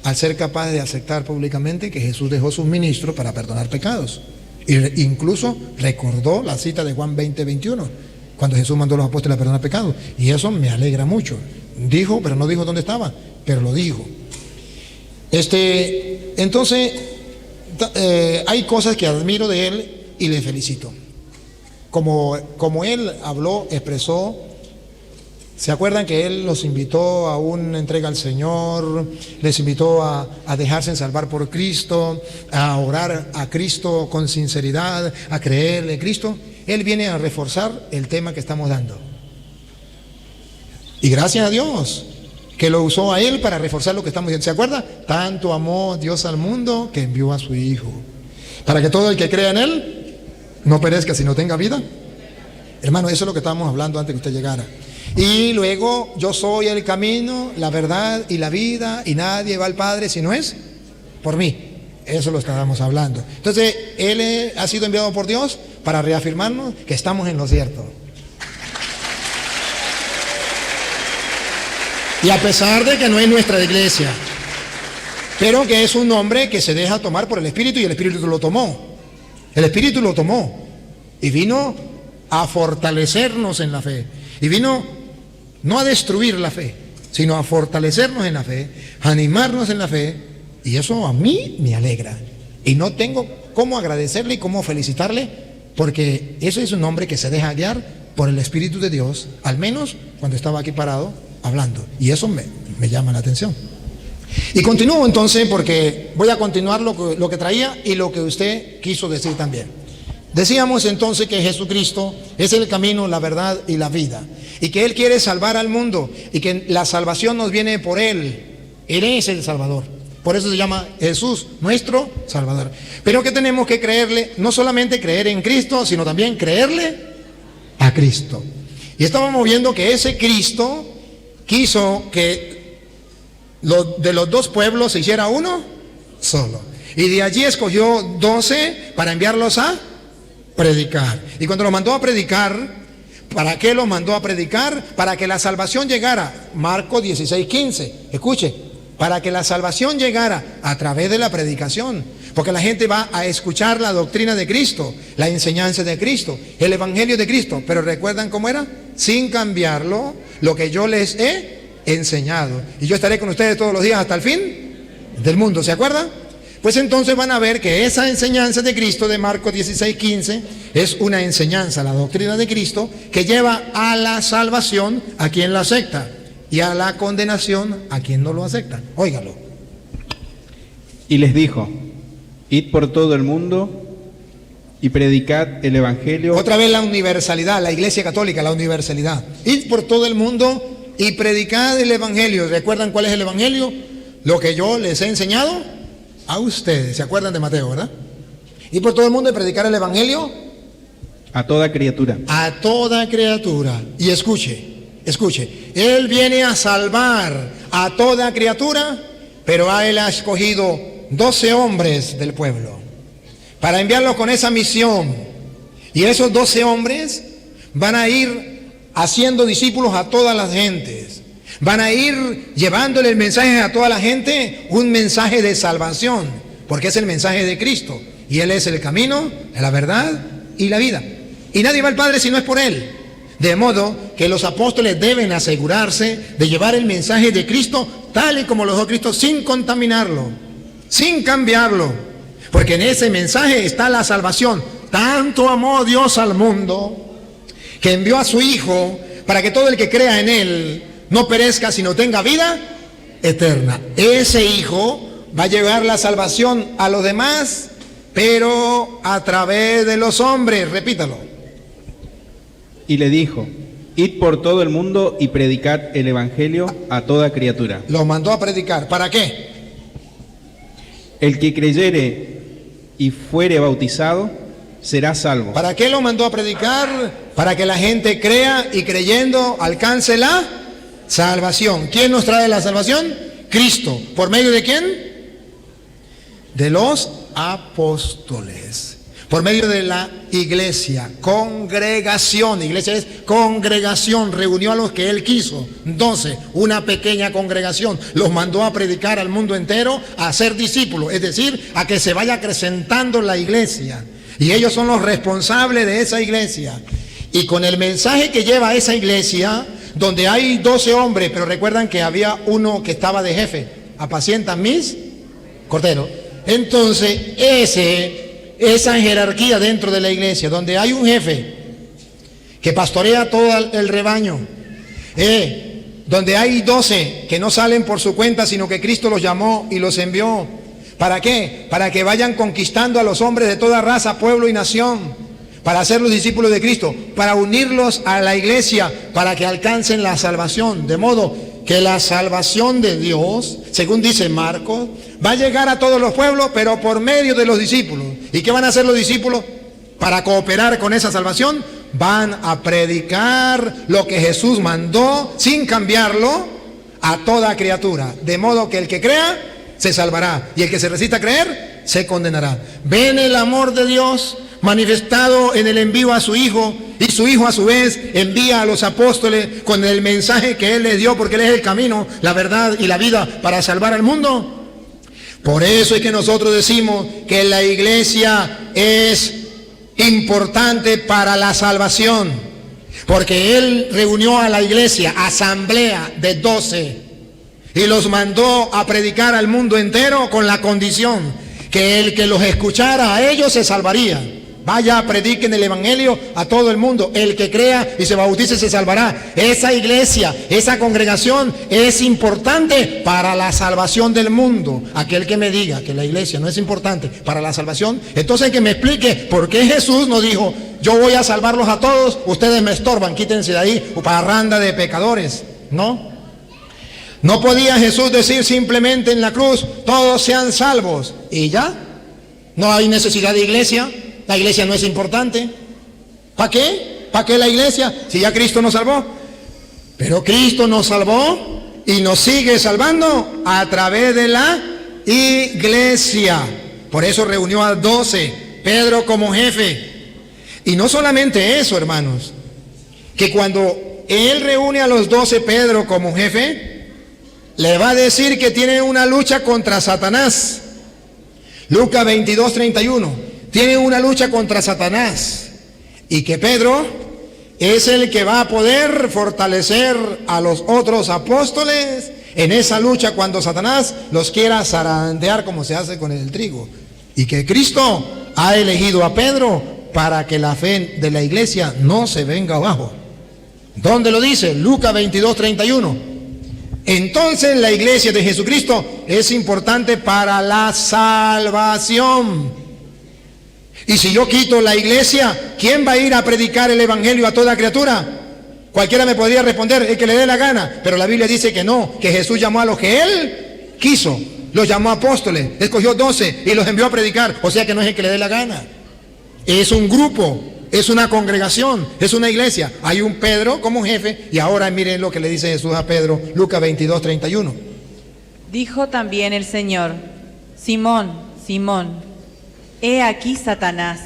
al ser capaz de aceptar públicamente que Jesús dejó sus ministros para perdonar pecados. E incluso recordó la cita de Juan 20:21, cuando Jesús mandó a los apóstoles a perdonar pecados. Y eso me alegra mucho. Dijo, pero no dijo dónde estaba, pero lo dijo. Entonces, hay cosas que admiro de él y le felicito. Como él habló, expresó, ¿Se acuerdan que Él los invitó a una entrega al Señor? Les invitó a dejarse salvar por Cristo, a orar a Cristo con sinceridad, a creerle en Cristo. Él viene a reforzar el tema que estamos dando. Y gracias a Dios que lo usó a Él para reforzar lo que estamos diciendo. ¿Se acuerda? Tanto amó Dios al mundo que envió a su Hijo, para que todo el que crea en Él no perezca, sino tenga vida. Hermano, eso es lo que estábamos hablando antes que usted llegara. Y luego, yo soy el camino, la verdad y la vida, y nadie va al Padre si no es por mí. Eso lo estábamos hablando. Entonces, Él ha sido enviado por Dios para reafirmarnos que estamos en lo cierto. Y a pesar de que no es nuestra iglesia, pero que es un hombre que se deja tomar por el Espíritu, y el Espíritu lo tomó. El Espíritu lo tomó y vino a fortalecernos en la fe. Y vino no a destruir la fe, sino a fortalecernos en la fe, a animarnos en la fe. Y eso a mí me alegra. Y no tengo cómo agradecerle y cómo felicitarle, porque eso es un hombre que se deja guiar por el Espíritu de Dios, al menos cuando estaba aquí parado hablando. Y eso me llama la atención. Y continúo entonces, porque voy a continuar lo que traía y lo que usted quiso decir también. Decíamos entonces que Jesucristo es el camino, la verdad y la vida, y que Él quiere salvar al mundo, y que la salvación nos viene por Él. Él es el Salvador. Por eso se llama Jesús, nuestro Salvador. Pero que tenemos que creerle, no solamente creer en Cristo, sino también creerle a Cristo. Y estábamos viendo que ese Cristo quiso que de los dos pueblos se hiciera uno solo. Y de allí escogió 12 para enviarlos a predicar. Y cuando los mandó a predicar, ¿para qué los mandó a predicar? Para que la salvación llegara. Marcos 16:15. Escuche, para que la salvación llegara a través de la predicación. Porque la gente va a escuchar la doctrina de Cristo, la enseñanza de Cristo, el evangelio de Cristo. Pero ¿recuerdan cómo era? Sin cambiarlo, lo que yo les he enseñado. Y yo estaré con ustedes todos los días hasta el fin del mundo. ¿Se acuerdan? Pues entonces van a ver que esa enseñanza de Cristo de Marcos 16:15 es una enseñanza, la doctrina de Cristo, que lleva a la salvación a quien la acepta y a la condenación a quien no lo acepta. Óigalo. Y les dijo: id por todo el mundo y predicad el evangelio. Otra vez la universalidad, la Iglesia Católica, la universalidad. Id por todo el mundo y predicad el evangelio. ¿Recuerdan cuál es el evangelio? Lo que yo les he enseñado a ustedes. ¿Se acuerdan de Mateo, verdad? Y por todo el mundo y predicar el evangelio a toda criatura. A toda criatura. Y escuche, Él viene a salvar a toda criatura, pero a Él ha escogido 12 hombres del pueblo para enviarlos con esa misión. Y esos 12 hombres van a ir haciendo discípulos a todas las gentes. Van a ir llevándole el mensaje a toda la gente, un mensaje de salvación, porque es el mensaje de Cristo. Y Él es el camino, la verdad y la vida. Y nadie va al Padre si no es por Él. De modo que los apóstoles deben asegurarse de llevar el mensaje de Cristo tal y como lo dejó Cristo, sin contaminarlo, sin cambiarlo. Porque en ese mensaje está la salvación. Tanto amó Dios al mundo que envió a su Hijo para que todo el que crea en Él no perezca, sino tenga vida eterna. Ese Hijo va a llevar la salvación a los demás, pero a través de los hombres. Repítalo. Y le dijo: id por todo el mundo y predicad el evangelio a toda criatura. Los mandó a predicar. ¿Para qué? El que creyere y fuere bautizado será salvo. ¿Para qué lo mandó a predicar? Para que la gente crea y creyendo alcance la salvación. ¿Quién nos trae la salvación? Cristo. ¿Por medio de quién? De los apóstoles. Por medio de la iglesia, congregación. Iglesia es congregación, reunió a los que Él quiso. 12, una pequeña congregación. Los mandó a predicar al mundo entero, a ser discípulos, es decir, a que se vaya acrecentando la iglesia. Y ellos son los responsables de esa iglesia. Y con el mensaje que lleva esa iglesia, donde hay 12 hombres, pero recuerdan que había uno que estaba de jefe: apacientan mis corderos. Entonces, esa jerarquía dentro de la iglesia, donde hay un jefe que pastorea todo el rebaño, Donde hay 12 que no salen por su cuenta, sino que Cristo los llamó y los envió. ¿Para qué? Para que vayan conquistando a los hombres de toda raza, pueblo y nación, para ser los discípulos de Cristo, para unirlos a la iglesia, para que alcancen la salvación. De modo que la salvación de Dios, según dice Marcos, va a llegar a todos los pueblos, pero por medio de los discípulos. ¿Y qué van a hacer los discípulos para cooperar con esa salvación? Van a predicar lo que Jesús mandó, sin cambiarlo, a toda criatura. De modo que el que crea, se salvará. Y el que se resista a creer, se condenará. Ven el amor de Dios manifestado en el envío a su Hijo, y su Hijo a su vez envía a los apóstoles con el mensaje que Él les dio, porque Él es el camino, la verdad y la vida para salvar al mundo. Por eso es que nosotros decimos que la iglesia es importante para la salvación, porque Él reunió a la iglesia, asamblea de 12, y los mandó a predicar al mundo entero con la condición que el que los escuchara a ellos se salvaría. Vaya, prediquen el evangelio a todo el mundo. El que crea y se bautice se salvará. Esa iglesia, esa congregación es importante para la salvación del mundo. Aquel que me diga que la iglesia no es importante para la salvación, entonces que me explique por qué Jesús no dijo: yo voy a salvarlos a todos, ustedes me estorban, quítense de ahí, parranda de pecadores. No podía Jesús decir simplemente en la cruz: todos sean salvos, y ya. No hay necesidad de iglesia. La iglesia no es importante. ¿Para qué? ¿Para qué la iglesia? Si ya Cristo nos salvó. Pero Cristo nos salvó y nos sigue salvando a través de la iglesia. Por eso reunió a 12, Pedro como jefe. Y no solamente eso, hermanos, que cuando Él reúne a los 12, Pedro como jefe, le va a decir que tiene una lucha contra Satanás. Lucas 22:31. Tiene una lucha contra Satanás, y que Pedro es el que va a poder fortalecer a los otros apóstoles en esa lucha cuando Satanás los quiera zarandear como se hace con el trigo, y que Cristo ha elegido a Pedro para que la fe de la iglesia no se venga abajo. ¿Dónde lo dice? Lucas 22:31. Entonces la iglesia de Jesucristo es importante para la salvación. Y si yo quito la iglesia, ¿quién va a ir a predicar el evangelio a toda criatura? Cualquiera me podría responder: el que le dé la gana. Pero la Biblia dice que no, que Jesús llamó a los que Él quiso. Los llamó apóstoles, escogió 12 y los envió a predicar. O sea que no es el que le dé la gana. Es un grupo, es una congregación, es una iglesia. Hay un Pedro como jefe, y ahora miren lo que le dice Jesús a Pedro, Lucas 22:31. Dijo también el Señor: Simón, Simón, he aquí Satanás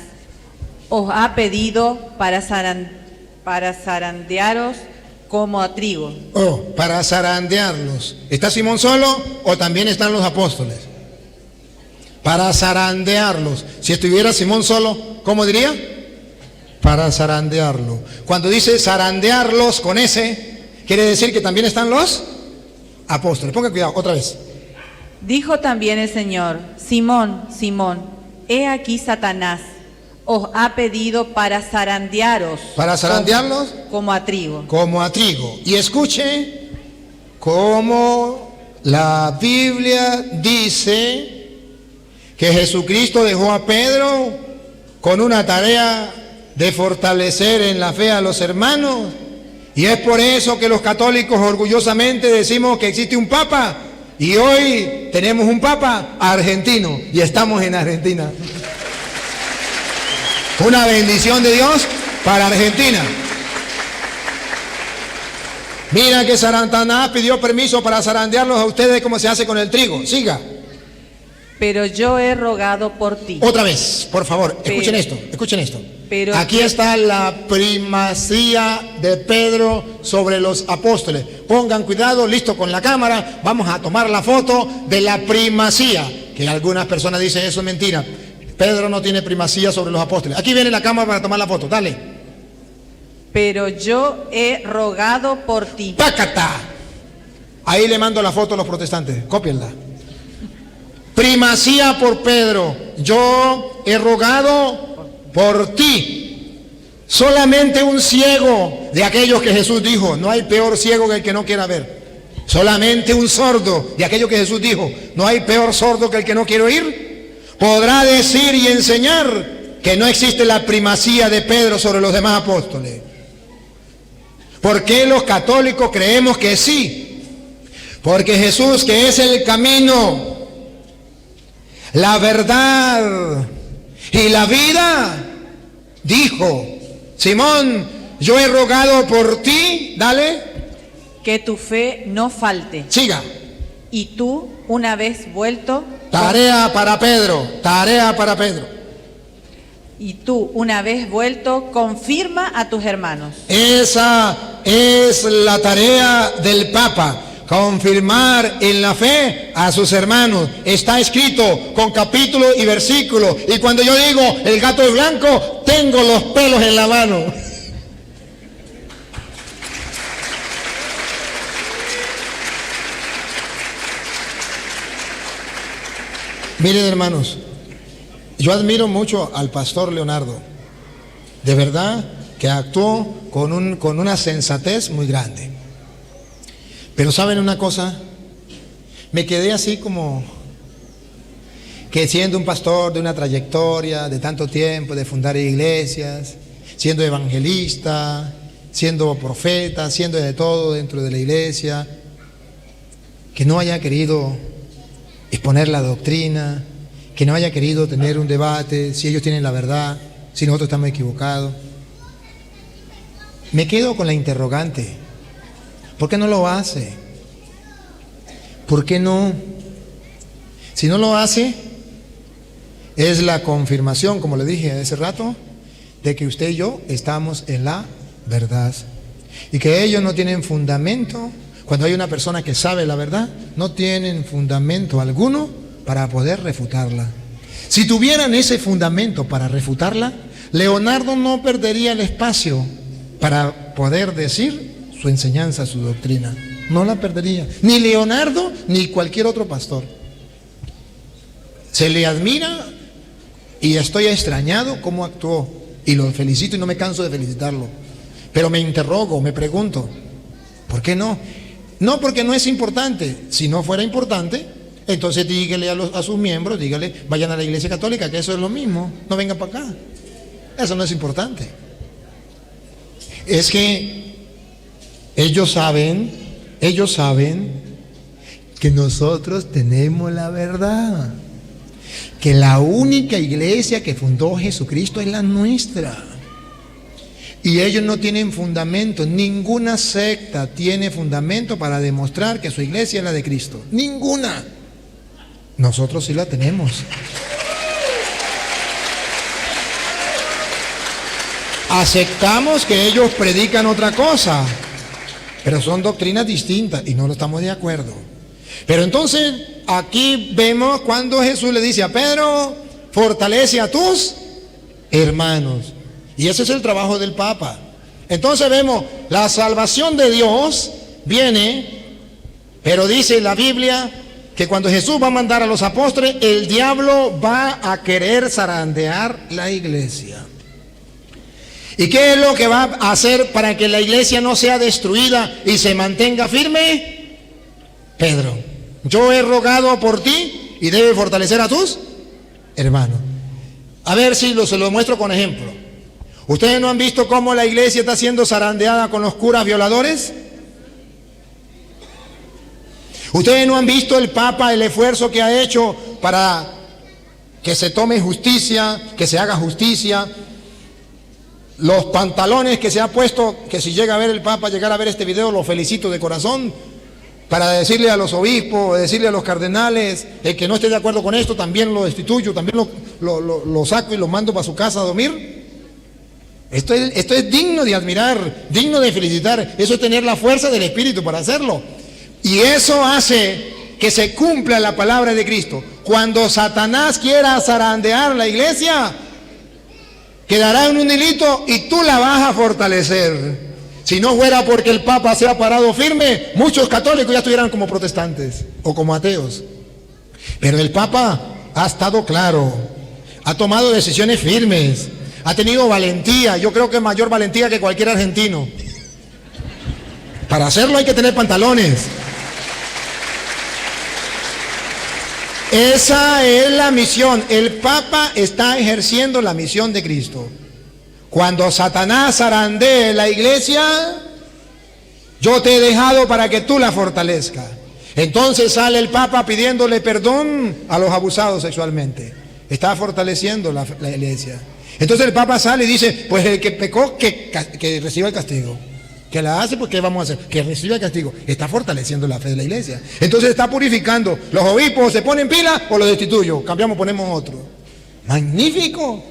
os ha pedido para zarandearos como a trigo. Para zarandearlos. ¿Está Simón solo o también están los apóstoles? Para zarandearlos. Si estuviera Simón solo, ¿cómo diría? Para zarandearlo. Cuando dice zarandearlos con ese, quiere decir que también están los apóstoles. Ponga cuidado, otra vez. Dijo también el Señor: Simón, Simón, he aquí Satanás os ha pedido para zarandearos. ¿Para zarandearlos? Como a trigo. Como a trigo. Y escuche cómo la Biblia dice que Jesucristo dejó a Pedro con una tarea de fortalecer en la fe a los hermanos. Y es por eso que los católicos orgullosamente decimos que existe un papa. Y hoy tenemos un papa argentino y estamos en Argentina. Una bendición de Dios para Argentina. Mira que Satanás pidió permiso para zarandearlos a ustedes como se hace con el trigo. Siga. Pero yo he rogado por ti. Otra vez, por favor, escuchen esto, escuchen esto. Pero aquí está la primacía de Pedro sobre los apóstoles. Pongan cuidado, listo con la cámara, vamos a tomar la foto de la primacía. Que algunas personas dicen eso es mentira. Pedro no tiene primacía sobre los apóstoles. Aquí viene la cámara para tomar la foto, dale. Pero yo he rogado por ti. ¡Pácata! Ahí le mando la foto a los protestantes, cópienla. Primacía por Pedro. Yo he rogado por ti. Solamente un ciego de aquellos que Jesús dijo, no hay peor ciego que el que no quiera ver. Solamente un sordo de aquellos que Jesús dijo, no hay peor sordo que el que no quiere oír, podrá decir y enseñar que no existe la primacía de Pedro sobre los demás apóstoles. ¿Por qué los católicos creemos que sí? Porque Jesús, que es el camino, la verdad y la vida, dijo: Simón, yo he rogado por ti, dale, que tu fe no falte. siga. Y tú, una vez vuelto, Tarea para Pedro, tarea para Pedro. y tú, una vez vuelto, confirma a tus hermanos. Esa es la tarea del Papa, confirmar en la fe a sus hermanos. Está escrito con capítulo y versículo. Y cuando yo digo el gato es blanco, tengo los pelos en la mano. Miren, hermanos, yo admiro mucho al pastor Leonardo. De verdad que actuó con una sensatez muy grande. Pero ¿saben una cosa? Me quedé así como que siendo un pastor de una trayectoria de tanto tiempo, de fundar iglesias, siendo evangelista, siendo profeta, siendo de todo dentro de la iglesia, que no haya querido exponer la doctrina, que no haya querido tener un debate, si ellos tienen la verdad, si nosotros estamos equivocados. Me quedo con la interrogante: ¿por qué no lo hace? ¿Por qué no? Si no lo hace, es la confirmación, como le dije hace rato, de que usted y yo estamos en la verdad. Y que ellos no tienen fundamento. Cuando hay una persona que sabe la verdad, no tienen fundamento alguno para poder refutarla. Si tuvieran ese fundamento para refutarla, Leonardo no perdería el espacio para poder decir su enseñanza, su doctrina. No la perdería. Ni Leonardo, ni cualquier otro pastor. Se le admira y estoy extrañado cómo actuó. Y lo felicito y no me canso de felicitarlo. Pero me interrogo, me pregunto, ¿por qué no? No porque no es importante. Si no fuera importante, entonces dígale a sus miembros, dígale, vayan a la iglesia católica, que eso es lo mismo, no vengan para acá. Eso no es importante. Es que ellos saben que nosotros tenemos la verdad, que la única iglesia que fundó Jesucristo es la nuestra. Y ellos no tienen fundamento, ninguna secta tiene fundamento para demostrar que su iglesia es la de Cristo. Ninguna. Nosotros sí la tenemos. Aceptamos que ellos predican otra cosa, pero son doctrinas distintas y no lo estamos de acuerdo. Pero entonces aquí vemos cuando Jesús le dice a Pedro: fortalece a tus hermanos. Y ese es el trabajo del Papa. Entonces vemos, la salvación de Dios viene, pero dice la Biblia que cuando Jesús va a mandar a los apóstoles, el diablo va a querer zarandear la iglesia. ¿Y qué es lo que va a hacer para que la iglesia no sea destruida y se mantenga firme? Pedro: yo he rogado por ti y debes fortalecer a tus hermanos. A ver si se lo muestro con ejemplo. ¿Ustedes no han visto cómo la iglesia está siendo zarandeada con los curas violadores? ¿Ustedes no han visto el Papa, el esfuerzo que ha hecho para que se tome justicia, que se haga justicia? Los pantalones que se ha puesto, que si llega a ver el Papa, llegar a ver este video, lo felicito de corazón, para decirle a los obispos, decirle a los cardenales, el que no esté de acuerdo con esto, también lo destituyo, también lo saco y lo mando para su casa a dormir. Esto es digno de admirar, digno de felicitar. Eso es tener la fuerza del Espíritu para hacerlo. Y eso hace que se cumpla la palabra de Cristo. Cuando Satanás quiera zarandear la iglesia, quedará en un hilito y tú la vas a fortalecer. Si no fuera porque el Papa se ha parado firme, muchos católicos ya estuvieran como protestantes o como ateos. Pero el Papa ha estado claro, ha tomado decisiones firmes, Ha tenido valentía, yo creo que mayor valentía que cualquier argentino. Para hacerlo hay que tener pantalones. Esa es la misión. El Papa está ejerciendo la misión de Cristo. Cuando Satanás zarandee la iglesia, yo te he dejado para que tú la fortalezcas. Entonces sale el Papa pidiéndole perdón a los abusados sexualmente. Está fortaleciendo la iglesia. Entonces el Papa sale y dice, pues el que pecó, que reciba el castigo. Que la hace, pues ¿qué vamos a hacer? Que reciba el castigo. Está fortaleciendo la fe de la iglesia. Entonces está purificando. Los obispos se ponen pila o los destituyo. Cambiamos, ponemos otro. Magnífico.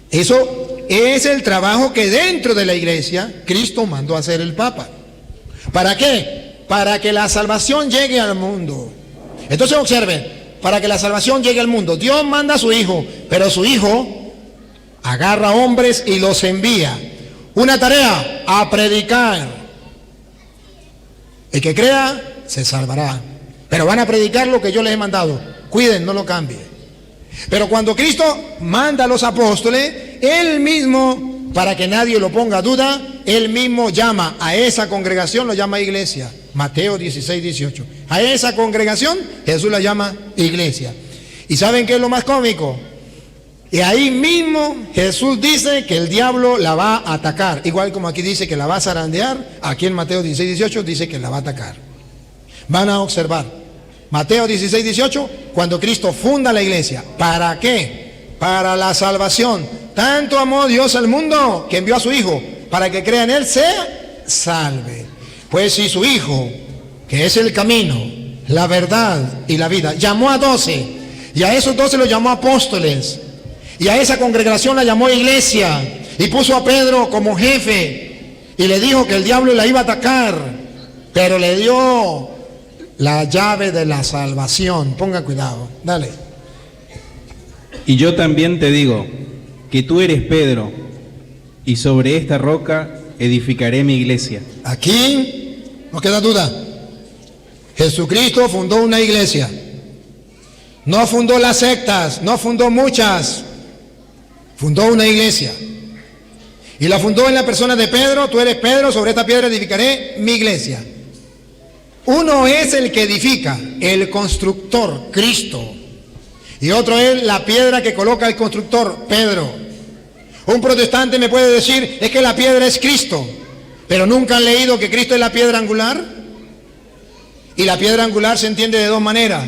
Eso es el trabajo que dentro de la iglesia Cristo mandó a hacer el Papa. ¿Para qué? Para que la salvación llegue al mundo. Entonces observen, para que la salvación llegue al mundo, Dios manda a su Hijo, pero su Hijo agarra hombres y los envía. Una tarea, a predicar. El que crea, se salvará. Pero van a predicar lo que yo les he mandado. Cuiden, no lo cambien. Pero cuando Cristo manda a los apóstoles, Él mismo, para que nadie lo ponga a duda, Él mismo llama a esa congregación, lo llama iglesia. Mateo 16, 18. A esa congregación Jesús la llama iglesia. ¿Y saben qué es lo más cómico? Y ahí mismo Jesús dice que el diablo la va a atacar. Igual como aquí dice que la va a zarandear, aquí en Mateo 16, 18 dice que la va a atacar. Van a observar. Mateo 16, 18, cuando Cristo funda la iglesia. ¿Para qué? Para la salvación. Tanto amó Dios al mundo que envió a su Hijo, para que crea en Él, sea salve. Pues si su Hijo, que es el camino, la verdad y la vida, llamó a 12, y a esos 12 los llamó apóstoles, y a esa congregación la llamó iglesia, y puso a Pedro como jefe, y le dijo que el diablo la iba a atacar, pero le dio la llave de la salvación. Ponga cuidado, dale. Y yo también te digo que tú eres Pedro, y sobre esta roca edificaré mi iglesia. Aquí no queda duda. Jesucristo fundó una iglesia. No fundó las sectas, no fundó muchas. Fundó una iglesia. Y la fundó en la persona de Pedro. Tú eres Pedro, sobre esta piedra edificaré mi iglesia. Uno es el que edifica, el constructor, Cristo. Y otro es la piedra que coloca el constructor, Pedro. Un protestante me puede decir, es que la piedra es Cristo. Pero nunca han leído que Cristo es la piedra angular. Y la piedra angular se entiende de dos maneras.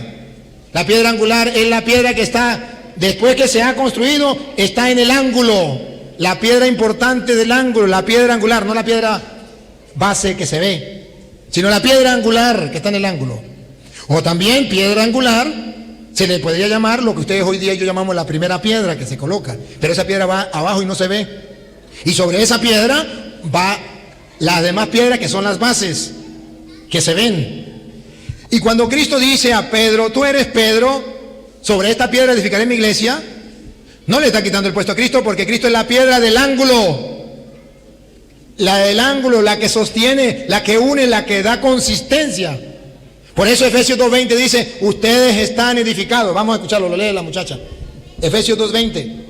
La piedra angular es la piedra que está, después que se ha construido, está en el ángulo. La piedra importante del ángulo, la piedra angular, no la piedra base que se ve, sino la piedra angular que está en el ángulo. O también piedra angular, se le podría llamar lo que ustedes hoy día y yo llamamos la primera piedra que se coloca. Pero esa piedra va abajo y no se ve. Y sobre esa piedra va las demás piedras que son las bases, que se ven. Y cuando Cristo dice a Pedro, tú eres Pedro, sobre esta piedra edificaré mi iglesia, no le está quitando el puesto a Cristo, porque Cristo es la piedra del ángulo. La del ángulo, la que sostiene, la que une, la que da consistencia. Por eso Efesios 2:20 dice, ustedes están edificados. Vamos a escucharlo, lo lee la muchacha. Efesios 2:20.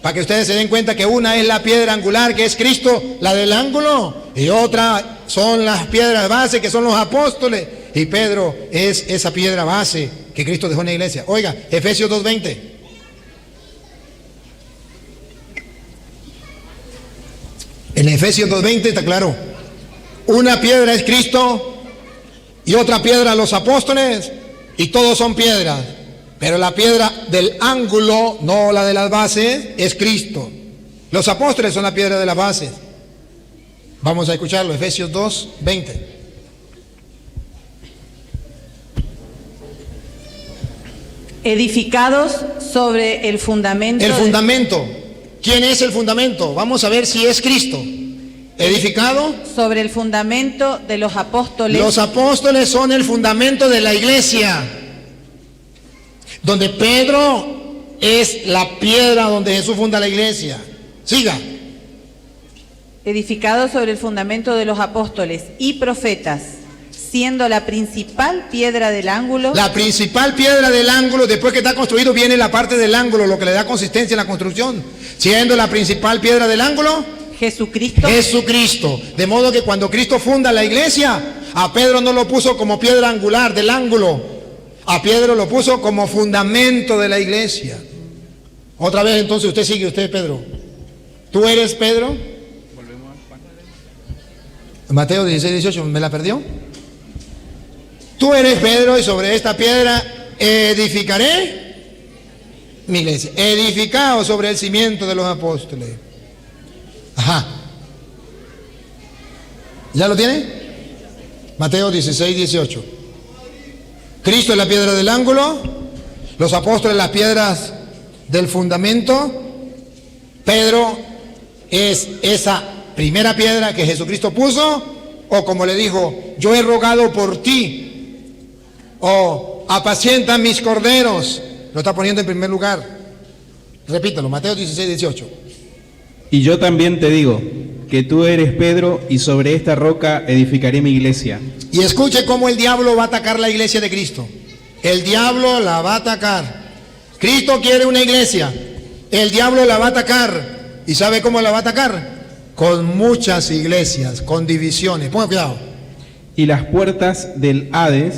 Para que ustedes se den cuenta que una es la piedra angular, que es Cristo, la del ángulo, y otra son las piedras base, que son los apóstoles. Y Pedro es esa piedra base que Cristo dejó en la iglesia. Oiga, Efesios 2:20. En Efesios 2:20 está claro. Una piedra es Cristo y otra piedra los apóstoles, y todos son piedras. Pero la piedra del ángulo, no la de las bases, es Cristo. Los apóstoles son la piedra de las bases. Vamos a escucharlo, Efesios 2:20. Edificados sobre el fundamento. El fundamento. ¿Quién es el fundamento? Vamos a ver si es Cristo. Edificado sobre el fundamento de los apóstoles. Los apóstoles son el fundamento de la iglesia. Donde Pedro es la piedra donde Jesús funda la iglesia. Siga. Edificados sobre el fundamento de los apóstoles y profetas, siendo la principal piedra del ángulo. La principal piedra del ángulo, después que está construido, viene la parte del ángulo, lo que le da consistencia a la construcción. Siendo la principal piedra del ángulo, Jesucristo. Jesucristo. De modo que cuando Cristo funda la iglesia, a Pedro no lo puso como piedra angular del ángulo, a Pedro lo puso como fundamento de la iglesia. Otra vez entonces usted sigue, usted Pedro. ¿Tú eres Pedro? Mateo 16, 18, ¿me la perdió? Tú eres Pedro y sobre esta piedra edificaré mi iglesia. Edificado sobre el cimiento de los apóstoles. Ajá. ¿Ya lo tiene? Mateo 16, 18. Cristo es la piedra del ángulo, los apóstoles las piedras del fundamento. Pedro es esa primera piedra que Jesucristo puso, o como le dijo, yo he rogado por ti, o apacienta mis corderos, lo está poniendo en primer lugar. Repítalo, Mateo 16, 18. Y yo también te digo que tú eres Pedro y sobre esta roca edificaré mi iglesia. Y escuche cómo el diablo va a atacar la iglesia de Cristo. El diablo la va a atacar. Cristo quiere una iglesia. El diablo la va a atacar. ¿Y sabe cómo la va a atacar? Con muchas iglesias, con divisiones. Ponga cuidado. Y las puertas del Hades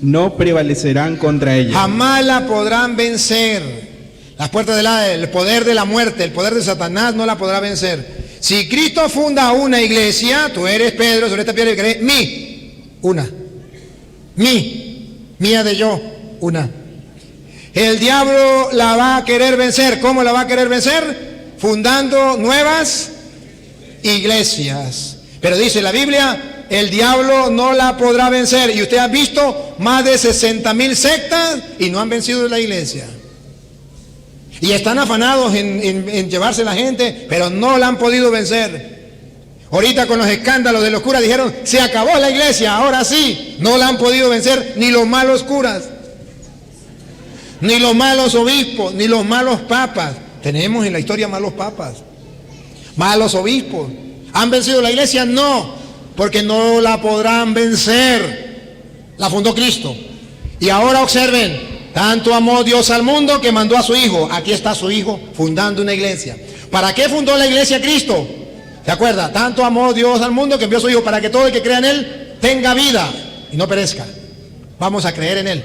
no prevalecerán contra ella. Jamás la podrán vencer. Las puertas del Hades, el poder de la muerte, el poder de Satanás no la podrá vencer. Si Cristo funda una iglesia, tú eres Pedro, sobre esta piedra creeré, una. Mía de yo, una. El diablo la va a querer vencer. ¿Cómo la va a querer vencer? Fundando nuevas iglesias. Pero dice la Biblia, el diablo no la podrá vencer. Y usted ha visto más de 60,000 sectas y no han vencido la iglesia. Y están afanados en llevarse la gente, pero no la han podido vencer. Ahorita con los escándalos de los curas dijeron, se acabó la iglesia, ahora sí. No la han podido vencer ni los malos curas, ni los malos obispos, ni los malos papas. Tenemos en la historia malos papas, malos obispos. ¿Han vencido la iglesia? No, porque no la podrán vencer. La fundó Cristo. Y ahora observen, tanto amó Dios al mundo que mandó a su Hijo. Aquí está su Hijo fundando una iglesia. ¿Para qué fundó la iglesia Cristo? ¿Se acuerda? Tanto amó Dios al mundo que envió a su Hijo para que todo el que crea en Él tenga vida y no perezca. Vamos a creer en Él.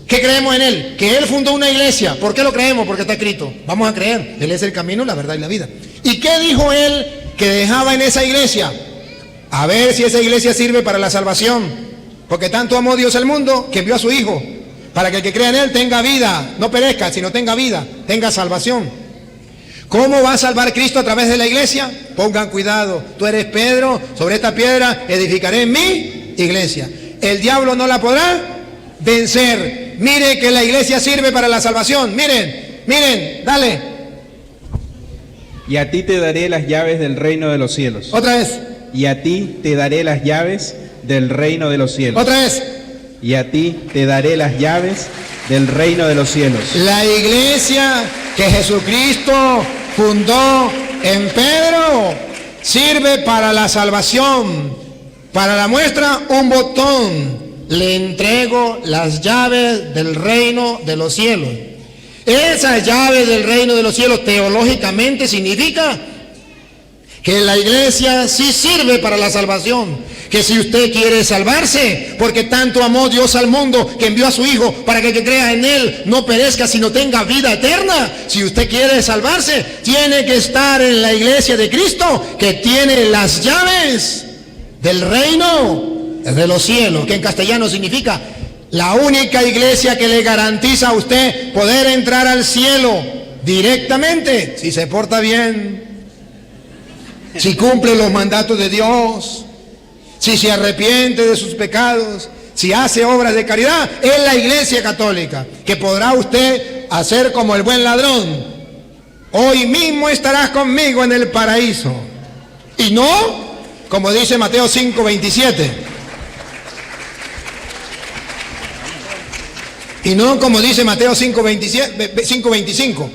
¿Qué creemos en Él? Que Él fundó una iglesia. ¿Por qué lo creemos? Porque está escrito. Vamos a creer. Él es el camino, la verdad y la vida. ¿Y qué dijo Él que dejaba en esa iglesia? A ver si esa iglesia sirve para la salvación. Porque tanto amó Dios al mundo que envió a su Hijo para que el que crea en Él tenga vida, no perezca, sino tenga vida, tenga salvación. ¿Cómo va a salvar Cristo a través de la iglesia? Pongan cuidado. Tú eres Pedro, sobre esta piedra edificaré mi iglesia. El diablo no la podrá vencer. Mire que la iglesia sirve para la salvación. Miren, dale. Y a ti te daré las llaves del reino de los cielos. Otra vez. Y a ti te daré las llaves del reino de los cielos. Otra vez. Y a ti te daré las llaves del reino de los cielos. La iglesia que Jesucristo fundó en Pedro sirve para la salvación. Para la muestra, un botón. Le entrego las llaves del reino de los cielos. Esas llaves del reino de los cielos teológicamente significa que la iglesia sí sirve para la salvación. Que si usted quiere salvarse, porque tanto amó Dios al mundo que envió a su Hijo para que el que crea en Él no perezca sino tenga vida eterna. Si usted quiere salvarse, tiene que estar en la iglesia de Cristo, que tiene las llaves del reino de los cielos, que en castellano significa la única iglesia que le garantiza a usted poder entrar al cielo directamente, si se porta bien, si cumple los mandatos de Dios, si se arrepiente de sus pecados, si hace obras de caridad. Es la iglesia católica, que podrá usted hacer como el buen ladrón. Hoy mismo estarás conmigo en el paraíso. Y no, como dice Mateo 5:27. Y no como dice Mateo 5:25.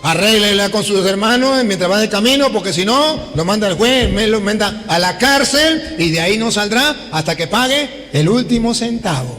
Arréglela con sus hermanos mientras va de camino, porque si no, lo manda el juez, lo manda a la cárcel y de ahí no saldrá hasta que pague el último centavo.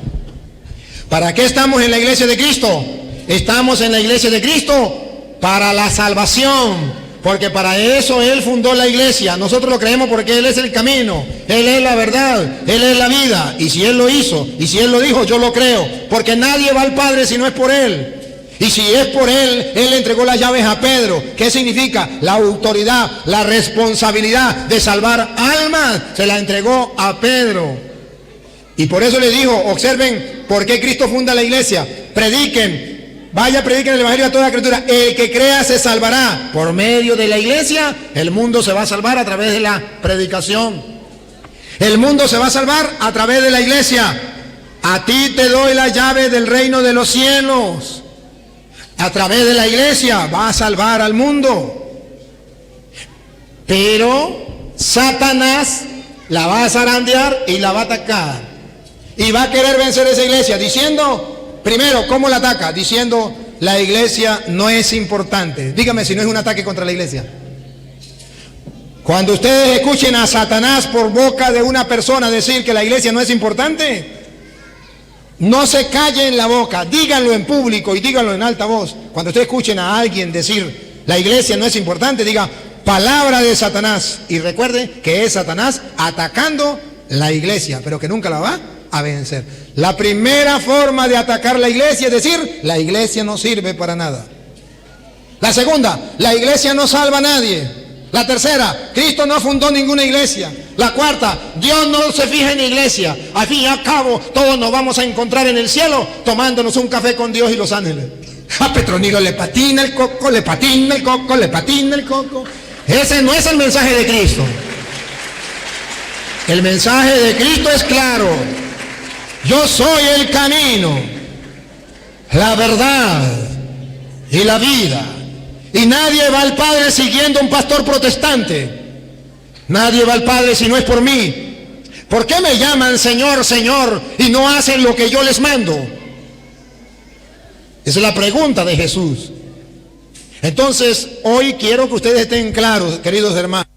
¿Para qué estamos en la iglesia de Cristo? Estamos en la iglesia de Cristo para la salvación. Porque para eso Él fundó la iglesia. Nosotros lo creemos porque Él es el camino, Él es la verdad, Él es la vida. Y si Él lo hizo, y si Él lo dijo, yo lo creo. Porque nadie va al Padre si no es por Él. Y si es por Él, Él le entregó las llaves a Pedro. ¿Qué significa? La autoridad, la responsabilidad de salvar almas, se la entregó a Pedro. Y por eso le dijo, observen por qué Cristo funda la iglesia. Prediquen, vaya, prediquen el evangelio a toda criatura. El que crea se salvará. Por medio de la iglesia, el mundo se va a salvar a través de la predicación. El mundo se va a salvar a través de la iglesia. A ti te doy la llave del reino de los cielos. A través de la iglesia va a salvar al mundo. Pero Satanás la va a zarandear y la va a atacar. Y va a querer vencer esa iglesia diciendo, primero, ¿cómo la ataca? Diciendo, la iglesia no es importante. Dígame si no es un ataque contra la iglesia. Cuando ustedes escuchen a Satanás por boca de una persona decir que la iglesia no es importante, no se callen la boca, díganlo en público y díganlo en alta voz. Cuando ustedes escuchen a alguien decir, la iglesia no es importante, diga, palabra de Satanás. Y recuerde que es Satanás atacando la iglesia, pero que nunca la va a vencer. La primera forma de atacar la iglesia es decir, la iglesia no sirve para nada. La segunda, la iglesia no salva a nadie. La tercera, Cristo no fundó ninguna iglesia. La cuarta, Dios no se fija en la iglesia. Al fin y al cabo, todos nos vamos a encontrar en el cielo tomándonos un café con Dios y los ángeles. A Petronilo le patina el coco, le patina el coco, le patina el coco. Ese no es el mensaje de Cristo. El mensaje de Cristo es claro. Yo soy el camino, la verdad y la vida. Y nadie va al Padre siguiendo a un pastor protestante. Nadie va al Padre si no es por mí. ¿Por qué me llaman Señor, Señor y no hacen lo que yo les mando? Esa es la pregunta de Jesús. Entonces, hoy quiero que ustedes estén claros, queridos hermanos.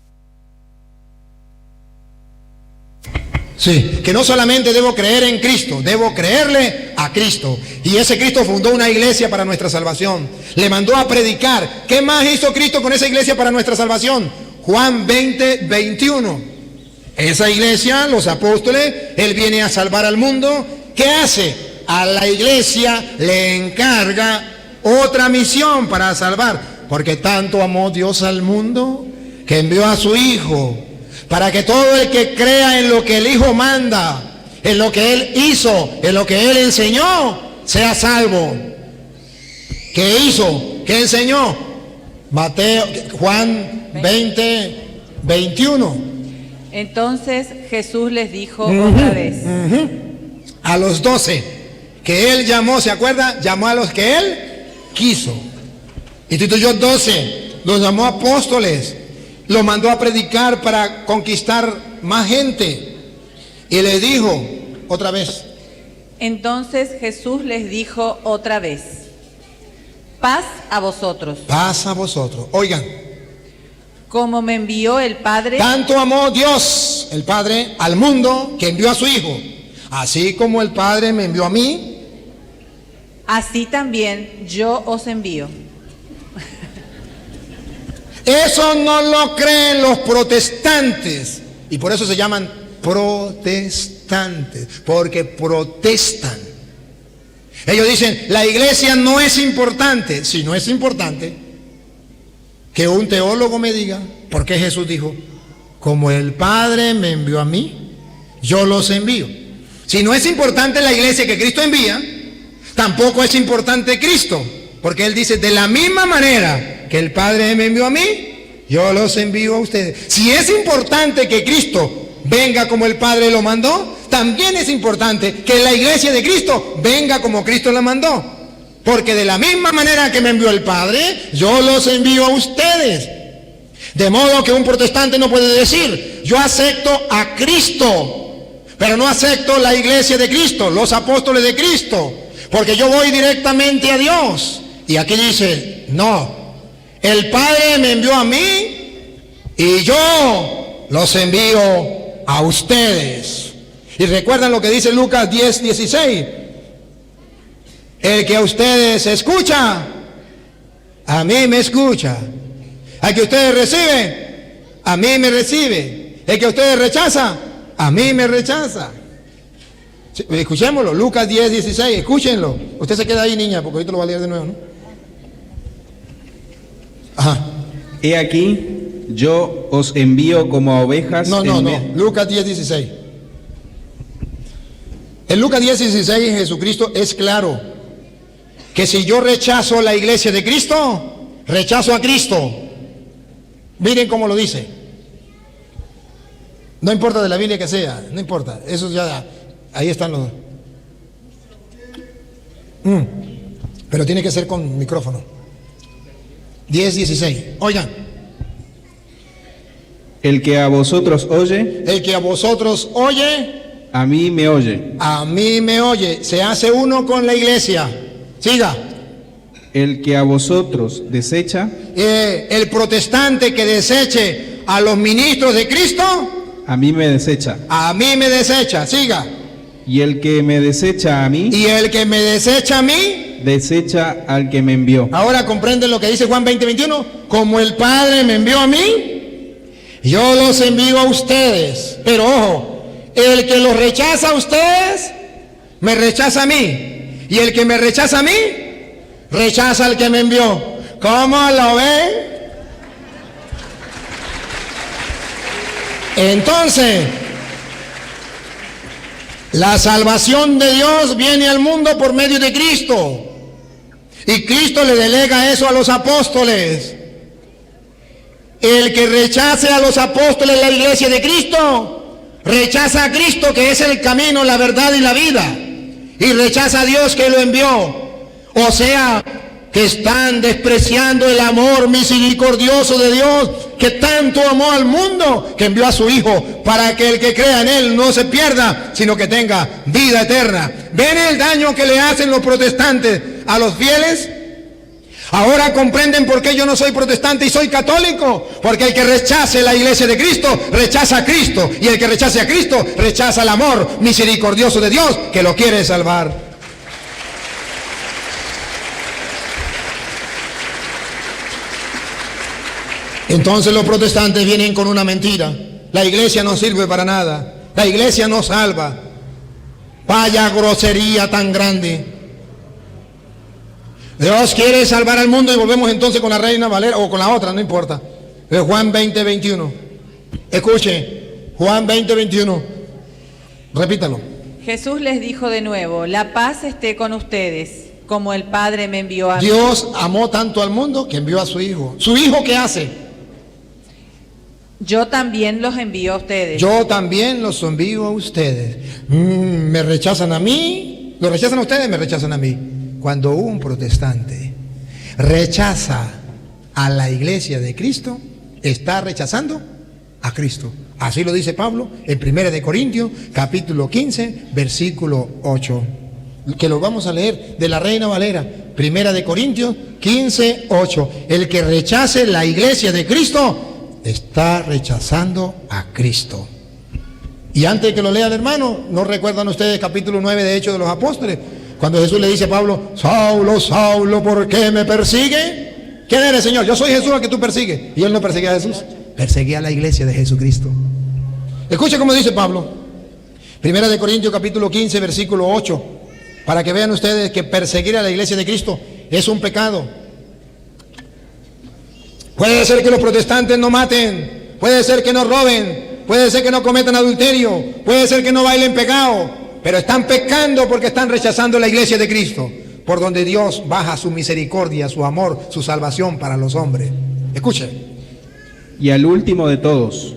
Sí, que no solamente debo creer en Cristo, debo creerle a Cristo. Y ese Cristo fundó una iglesia para nuestra salvación. Le mandó a predicar. ¿Qué más hizo Cristo con esa iglesia para nuestra salvación? Juan 20, 21. Esa iglesia, los apóstoles, Él viene a salvar al mundo. ¿Qué hace? A la iglesia le encarga otra misión para salvar. Porque tanto amó Dios al mundo que envió a su Hijo, para que todo el que crea en lo que el Hijo manda, en lo que Él hizo, en lo que Él enseñó, sea salvo. ¿Qué hizo? ¿Qué enseñó? Juan 20, 21. Entonces Jesús les dijo otra vez. A los 12 que Él llamó, ¿se acuerda? Llamó a los que Él quiso. Instituyó 12, los llamó apóstoles. Lo mandó a predicar para conquistar más gente. Y les dijo otra vez. Entonces Jesús les dijo otra vez: paz a vosotros. Paz a vosotros. Oigan. Como me envió el Padre. Tanto amó Dios, el Padre, al mundo que envió a su Hijo. Así como el Padre me envió a mí, así también yo os envío. Eso no lo creen los protestantes. Y por eso se llaman protestantes, porque protestan. Ellos dicen, la iglesia no es importante. Si no es importante, que un teólogo me diga, ¿por qué Jesús dijo, como el Padre me envió a mí, yo los envío? Si no es importante la iglesia que Cristo envía, tampoco es importante Cristo, porque Él dice, de la misma manera que el Padre me envió a mí, yo los envío a ustedes. Si es importante que Cristo venga como el Padre lo mandó, también es importante que la iglesia de Cristo venga como Cristo la mandó. Porque de la misma manera que me envió el Padre, yo los envío a ustedes. De modo que un protestante no puede decir, yo acepto a Cristo, pero no acepto la iglesia de Cristo, los apóstoles de Cristo, porque yo voy directamente a Dios. Y aquí dice, no, El Padre me envió a mí y yo los envío a ustedes. Y recuerdan lo que dice Lucas 10:16. El que a ustedes escucha, a mí me escucha. Al que ustedes reciben, a mí me recibe. El que ustedes rechaza, a mí me rechaza. Sí, escuchémoslo, Lucas 10:16, escúchenlo. Usted se queda ahí, niña, porque ahorita lo va a leer de nuevo, ¿no? Ajá. He aquí, yo os envío como a ovejas. No, Lucas 10:16. En Lucas 10:16 Jesucristo es claro que si yo rechazo la iglesia de Cristo, rechazo a Cristo. Miren cómo lo dice. No importa de la Biblia que sea, no importa. Eso ya, ahí están los. Pero tiene que ser con micrófono. 10:16. Oigan. El que a vosotros oye. El que a vosotros oye. A mí me oye. A mí me oye. Se hace uno con la iglesia. Siga. El que a vosotros desecha. El protestante que deseche a los ministros de Cristo. A mí me desecha. A mí me desecha. Siga. Y el que me desecha a mí. Y el que me desecha a mí. Desecha al que me envió. Ahora comprenden lo que dice Juan 20:21. Como el Padre me envió a mí, yo los envío a ustedes. Pero ojo. El que los rechaza a ustedes, me rechaza a mí. Y el que me rechaza a mí, rechaza al que me envió. ¿Cómo lo ven? Entonces, la salvación de Dios viene al mundo por medio de Cristo. Y Cristo le delega eso a los apóstoles. El que rechace a los apóstoles la iglesia de Cristo, rechaza a Cristo, que es el camino, la verdad y la vida, y rechaza a Dios que lo envió. O sea, que están despreciando el amor misericordioso de Dios, que tanto amó al mundo, que envió a su Hijo, para que el que crea en Él no se pierda, sino que tenga vida eterna. ¿Ven el daño que le hacen los protestantes a los fieles? Ahora comprenden por qué yo no soy protestante y soy católico. Porque el que rechace la iglesia de Cristo, rechaza a Cristo. Y el que rechace a Cristo, rechaza el amor misericordioso de Dios, que lo quiere salvar. Entonces los protestantes vienen con una mentira. La iglesia no sirve para nada. La iglesia no salva. Vaya grosería tan grande. Dios quiere salvar al mundo, y volvemos entonces con la Reina Valera o con la otra, no importa. Juan 20:21. Escuche, Juan 20:21. Repítalo. Jesús les dijo de nuevo: la paz esté con ustedes, como el Padre me envió a mí. Dios amó tanto al mundo que envió a su Hijo. ¿Su Hijo qué hace? Yo también los envío a ustedes. Yo también los envío a ustedes. Me rechazan a mí, lo rechazan a ustedes, me rechazan a mí. Cuando un protestante rechaza a la iglesia de Cristo, está rechazando a Cristo. Así lo dice Pablo en 1 Corintios, capítulo 15, versículo 8. Que lo vamos a leer de la Reina Valera. 1 Corintios 15, 8. El que rechace la iglesia de Cristo, está rechazando a Cristo. Y antes de que lo lea el hermano, ¿no recuerdan ustedes capítulo 9 de Hechos de los Apóstoles? Cuando Jesús le dice a Pablo: Saulo, Saulo, ¿por qué me persigue? ¿Quién eres, Señor? Yo soy Jesús al que tú persigues. Y él no perseguía a Jesús, perseguía a la iglesia de Jesucristo. Escuche cómo dice Pablo. 1 Corintios capítulo 15, versículo 8. Para que vean ustedes que perseguir a la iglesia de Cristo es un pecado. Puede ser que los protestantes no maten, puede ser que no roben, puede ser que no cometan adulterio, puede ser que no bailen pecado, pero están pecando porque están rechazando la iglesia de Cristo, por donde Dios baja su misericordia, su amor, su salvación para los hombres. Escuchen. Y al último de todos,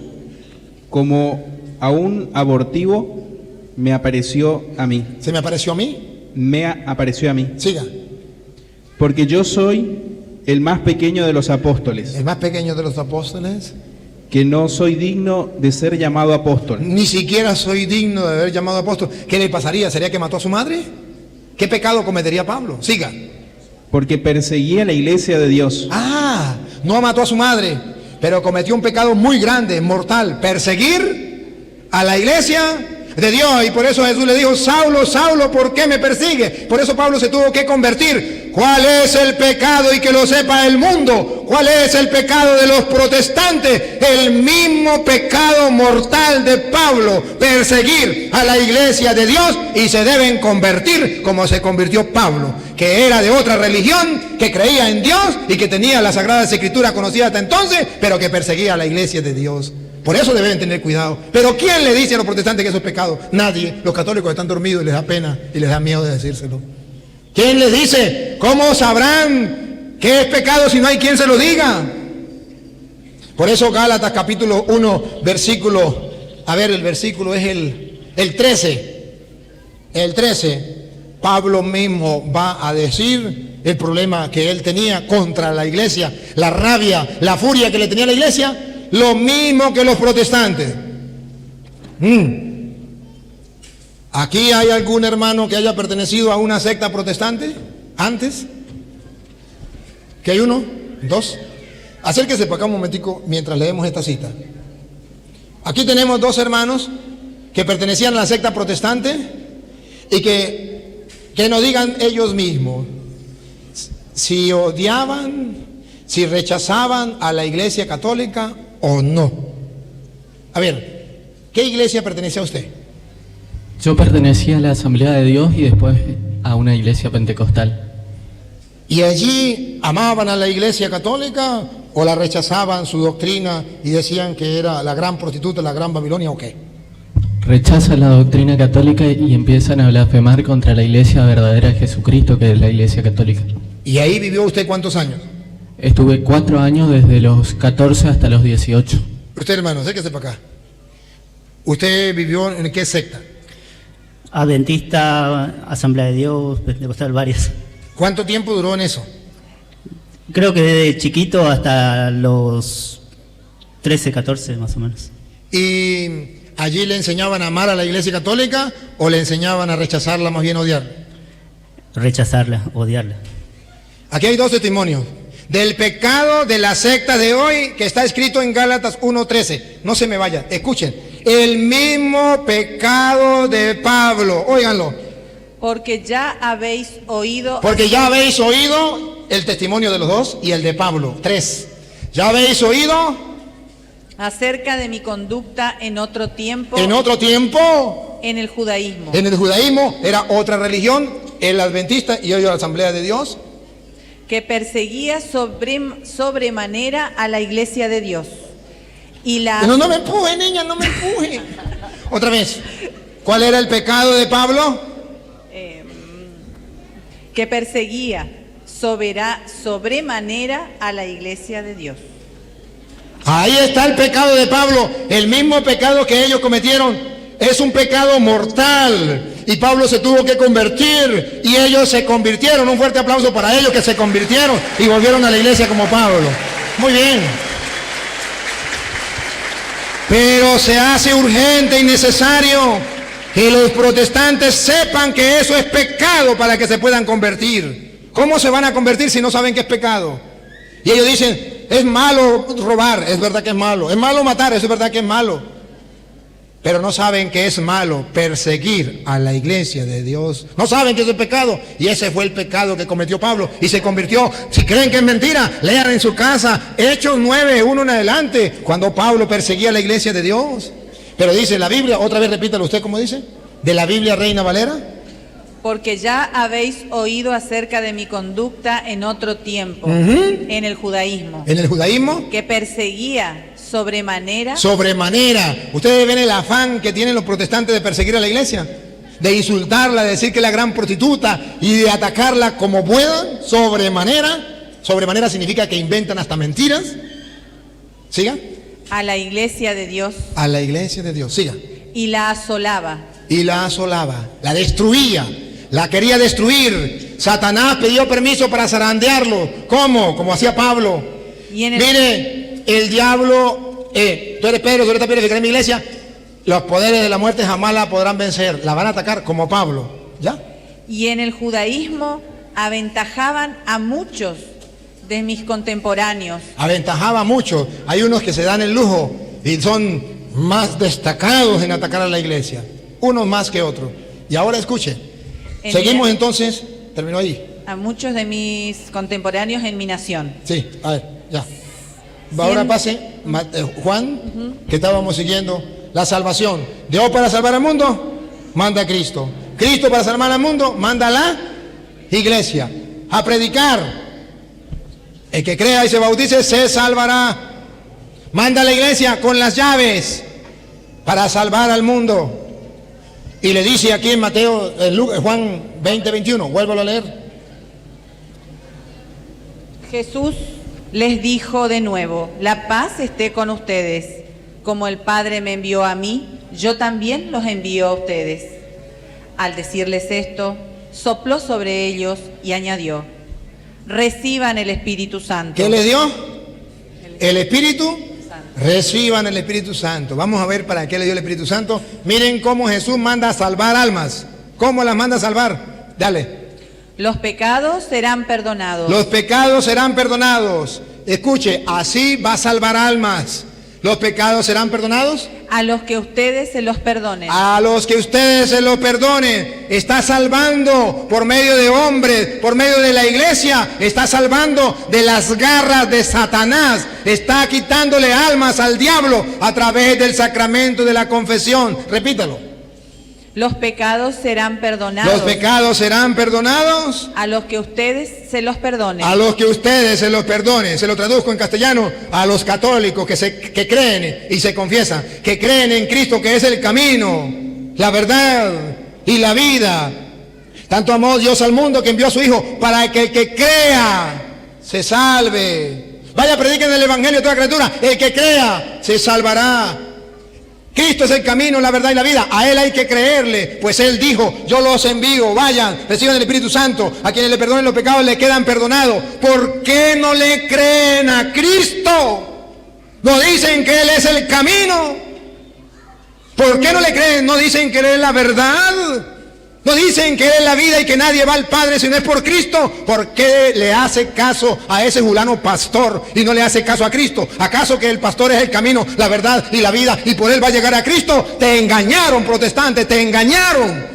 como a un abortivo, me apareció a mí. ¿Se me apareció a mí? Me apareció a mí. Siga. Porque yo soy el más pequeño de los apóstoles. El más pequeño de los apóstoles. Que no soy digno de ser llamado apóstol. Ni siquiera soy digno de haber llamado apóstol. ¿Qué le pasaría? ¿Sería que mató a su madre? ¿Qué pecado cometería Pablo? Siga. Porque perseguía la iglesia de Dios. no mató a su madre, pero cometió un pecado muy grande, mortal, perseguir a la iglesia de Dios. Y por eso Jesús le dijo: Saulo, Saulo, ¿por qué me persigue? Por eso Pablo se tuvo que convertir. ¿Cuál es el pecado? Y que lo sepa el mundo. ¿Cuál es el pecado de los protestantes? El mismo pecado mortal de Pablo, perseguir a la iglesia de Dios, y se deben convertir como se convirtió Pablo, que era de otra religión, que creía en Dios y que tenía las Sagradas Escrituras conocidas hasta entonces, pero que perseguía a la iglesia de Dios. Por eso deben tener cuidado. Pero ¿quién le dice a los protestantes que eso es pecado? Nadie. Los católicos están dormidos y les da pena y les da miedo de decírselo. ¿Quién les dice? ¿Cómo sabrán qué es pecado si no hay quien se lo diga? Por eso Gálatas capítulo 1, versículo, el versículo es el 13. El 13, Pablo mismo va a decir el problema que él tenía contra la iglesia, la rabia, la furia que le tenía a la iglesia. Lo mismo que los protestantes. ¿Aquí hay algún hermano que haya pertenecido a una secta protestante antes? ¿Que hay uno? ¿Dos? Acérquese para acá un momentico mientras leemos esta cita. Aquí tenemos dos hermanos que pertenecían a la secta protestante y que nos digan ellos mismos si odiaban, si rechazaban a la iglesia católica o no. A ver, ¿qué iglesia pertenecía a usted? Yo pertenecía a la Asamblea de Dios y después a una iglesia pentecostal. ¿Y allí amaban a la iglesia católica o la rechazaban, su doctrina, y decían que era la gran prostituta, la gran Babilonia o qué? Rechazan la doctrina católica y empiezan a blasfemar contra la iglesia verdadera de Jesucristo, que es la iglesia católica. ¿Y ahí vivió usted cuántos años? Estuve 4 años, desde los 14 hasta los 18. Usted, hermano, acérquese para acá. ¿Usted vivió en qué secta? Adventista, Asamblea de Dios, pentecostal, varias. ¿Cuánto tiempo duró en eso? Creo que desde chiquito hasta los 13, 14 más o menos. ¿Y allí le enseñaban a amar a la iglesia católica o le enseñaban a rechazarla, más bien odiarla? Rechazarla, odiarla. Aquí hay dos testimonios del pecado de la secta de hoy que está escrito en Gálatas 1:13. No se me vayan, escuchen. El mismo pecado de Pablo, óiganlo. Porque ya habéis oído el testimonio de los dos y el de Pablo. 3. Ya habéis oído acerca de mi conducta en otro tiempo. En otro tiempo. En el judaísmo. En el judaísmo era otra religión, el adventista y hoy la Asamblea de Dios. Que perseguía sobremanera a la iglesia de Dios. Y la... No me empuje, niña, no me empuje. Otra vez. ¿Cuál era el pecado de Pablo? Que perseguía sobremanera a la iglesia de Dios. Ahí está el pecado de Pablo, el mismo pecado que ellos cometieron. Es un pecado mortal. Y Pablo se tuvo que convertir y ellos se convirtieron. Un fuerte aplauso para ellos que se convirtieron y volvieron a la iglesia como Pablo. Muy bien. Pero se hace urgente y necesario que los protestantes sepan que eso es pecado para que se puedan convertir. ¿Cómo se van a convertir si no saben que es pecado? Y ellos dicen, es malo robar, es verdad que es malo. Es malo matar, es verdad que es malo. Pero no saben que es malo perseguir a la iglesia de Dios. No saben que eso es pecado. Y ese fue el pecado que cometió Pablo. Y se convirtió. Si creen que es mentira, lean en su casa Hechos 9:1 en adelante, cuando Pablo perseguía a la iglesia de Dios. Pero dice la Biblia, otra vez repítalo usted como dice, de la Biblia Reina Valera. Porque ya habéis oído acerca de mi conducta en otro tiempo, en el judaísmo. En el judaísmo. Que perseguía sobremanera. Ustedes ven el afán que tienen los protestantes de perseguir a la iglesia, de insultarla, de decir que es la gran prostituta y de atacarla como puedan, sobremanera. Sobremanera significa que inventan hasta mentiras. Siga. A la iglesia de Dios. A la iglesia de Dios, siga. Y la asolaba. La destruía, la quería destruir. Satanás pidió permiso para zarandearlo. ¿Cómo? Como hacía Pablo. Mire, el diablo, tú eres Pedro, tú eres Pedro, que cree en mi iglesia, los poderes de la muerte jamás la podrán vencer, la van a atacar como Pablo, ¿ya? Y en el judaísmo aventajaban a muchos de mis contemporáneos. Aventajaba mucho. Hay unos que se dan el lujo y son más destacados en atacar a la iglesia. Unos más que otros. Y ahora escuche. Seguimos entonces. Terminó ahí. A muchos de mis contemporáneos en mi nación. Sí, a ver, ya. Ahora pase, Juan, que estábamos siguiendo. La salvación. Dios para salvar al mundo, manda a Cristo. Cristo para salvar al mundo, manda a la iglesia. A predicar. El que crea y se bautice se salvará. Manda a la iglesia con las llaves para salvar al mundo. Y le dice aquí en Mateo, Juan 20:21, vuélvalo a leer. Jesús les dijo de nuevo: la paz esté con ustedes. Como el Padre me envió a mí, yo también los envío a ustedes. Al decirles esto, sopló sobre ellos y añadió: reciban el Espíritu Santo. ¿Qué les dio? El Espíritu Santo. Reciban el Espíritu Santo. Vamos a ver para qué le dio el Espíritu Santo. Miren cómo Jesús manda a salvar almas. ¿Cómo las manda a salvar? Dale. Los pecados serán perdonados. Los pecados serán perdonados. Escuche, así va a salvar almas. ¿Los pecados serán perdonados? A los que ustedes se los perdonen. A los que ustedes se los perdonen. Está salvando por medio de hombres, por medio de la iglesia. Está salvando de las garras de Satanás. Está quitándole almas al diablo a través del sacramento de la confesión. Repítalo. Los pecados serán perdonados. Los pecados serán perdonados. A los que ustedes se los perdonen. A los que ustedes se los perdonen. Se lo traduzco en castellano. A los católicos que creen y se confiesan, que creen en Cristo, que es el camino, la verdad y la vida. Tanto amó Dios al mundo que envió a su Hijo para que el que crea se salve. Vaya, prediquen el Evangelio a toda criatura. El que crea se salvará. Cristo es el camino, la verdad y la vida. A Él hay que creerle, pues Él dijo: yo los envío, vayan, reciban el Espíritu Santo. A quienes le perdonen los pecados le quedan perdonados. ¿Por qué no le creen a Cristo? ¿No dicen que Él es el camino? ¿Por qué no le creen? ¿No dicen que Él es la verdad? ¿No dicen que Él es la vida y que nadie va al Padre si no es por Cristo? ¿Por qué le hace caso a ese fulano pastor y no le hace caso a Cristo? ¿Acaso que el pastor es el camino, la verdad y la vida y por Él va a llegar a Cristo? Te engañaron, protestantes, te engañaron.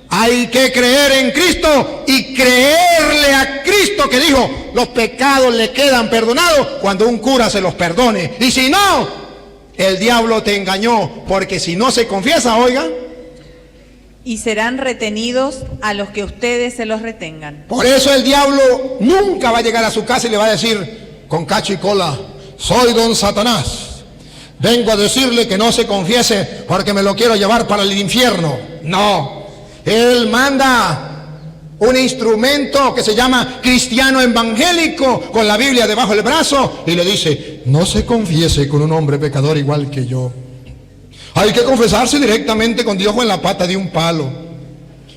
Hay que creer en Cristo y creerle a Cristo, que dijo: los pecados le quedan perdonados cuando un cura se los perdone. Y si no, el diablo te engañó, porque si no se confiesa, oiga, y serán retenidos a los que ustedes se los retengan. por eso el diablo nunca va a llegar a su casa y le va a decir con cacho y cola: soy don Satanás, vengo a decirle que no se confiese porque me lo quiero llevar para el infierno. No, él manda un instrumento que se llama cristiano evangélico, con la Biblia debajo del brazo, y le dice: no se confiese con un hombre pecador igual que yo. Hay que confesarse directamente con Dios o en la pata de un palo.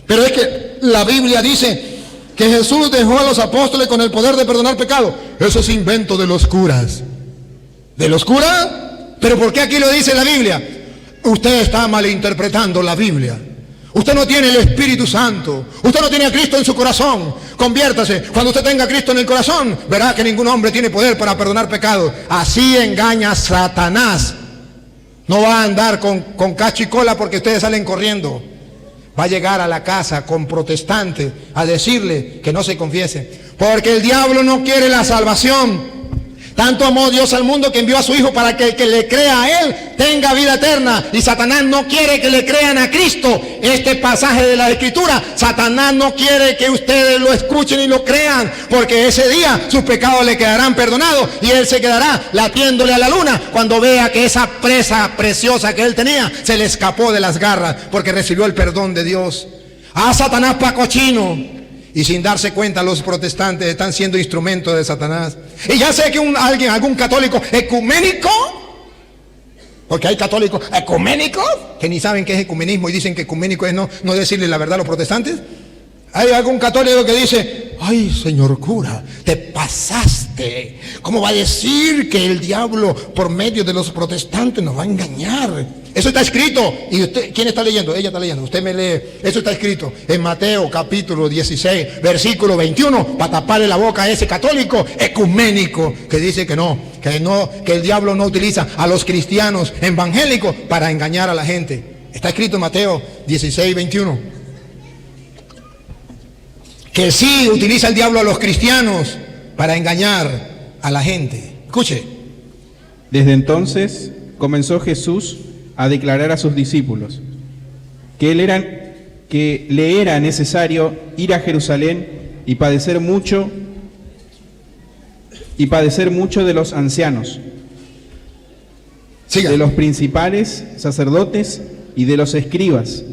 Pero es que la Biblia dice que Jesús dejó a los apóstoles con el poder de perdonar pecados. Eso es invento de los curas. ¿De los curas? ¿Pero por qué aquí lo dice la Biblia? Usted está malinterpretando la Biblia. Usted no tiene el Espíritu Santo. Usted no tiene a Cristo en su corazón. Conviértase. Cuando usted tenga a Cristo en el corazón, verá que ningún hombre tiene poder para perdonar pecados. Así engaña a Satanás. No va a andar con cacho y cola porque ustedes salen corriendo. Va a llegar a la casa con protestantes a decirle que no se confiese. Porque el diablo no quiere la salvación. Tanto amó Dios al mundo que envió a su Hijo para que el que le crea a Él tenga vida eterna. Y Satanás no quiere que le crean a Cristo. Este pasaje de la Escritura, Satanás no quiere que ustedes lo escuchen y lo crean, porque ese día sus pecados le quedarán perdonados y Él se quedará latiéndole a la luna cuando vea que esa presa preciosa que Él tenía se le escapó de las garras porque recibió el perdón de Dios. A Satanás pacochino. Y sin darse cuenta, los protestantes están siendo instrumentos de Satanás. Y ya sé que algún católico ecuménico, porque hay católicos ecuménicos que ni saben qué es ecumenismo y dicen que ecuménico es no decirle la verdad a los protestantes. Hay algún católico que dice: ay, señor cura, te pasaste protestante. ¿Cómo va a decir que el diablo por medio de los protestantes nos va a engañar? Eso está escrito. ¿Y usted quién está leyendo? Ella está leyendo. Usted me lee. Eso está escrito en Mateo capítulo 16, versículo 21, para taparle la boca a ese católico ecuménico que dice que no, que el diablo no utiliza a los cristianos evangélicos para engañar a la gente. Está escrito en Mateo 16, 21. Que sí utiliza el diablo a los cristianos para engañar a la gente. Escuche. Desde entonces comenzó Jesús a declarar a sus discípulos que le era necesario ir a Jerusalén y padecer mucho de los ancianos, Siga. de los principales sacerdotes y de los escribas,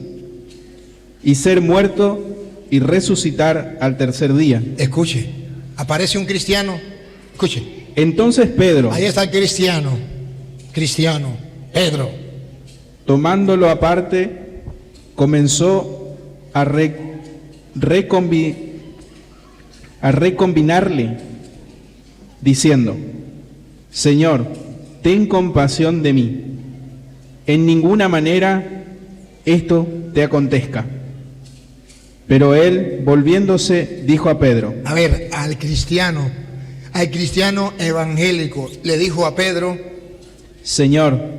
y ser muerto y resucitar al tercer día. Escuche. Aparece un cristiano. Escuche. Entonces Pedro, Ahí está el cristiano. Cristiano. Pedro. tomándolo aparte, comenzó a recombinarle, diciendo: Señor, ten compasión de mí. En ninguna manera esto te acontezca. Pero él, volviéndose, dijo a Pedro: A ver, al cristiano evangélico, le dijo a Pedro, Señor,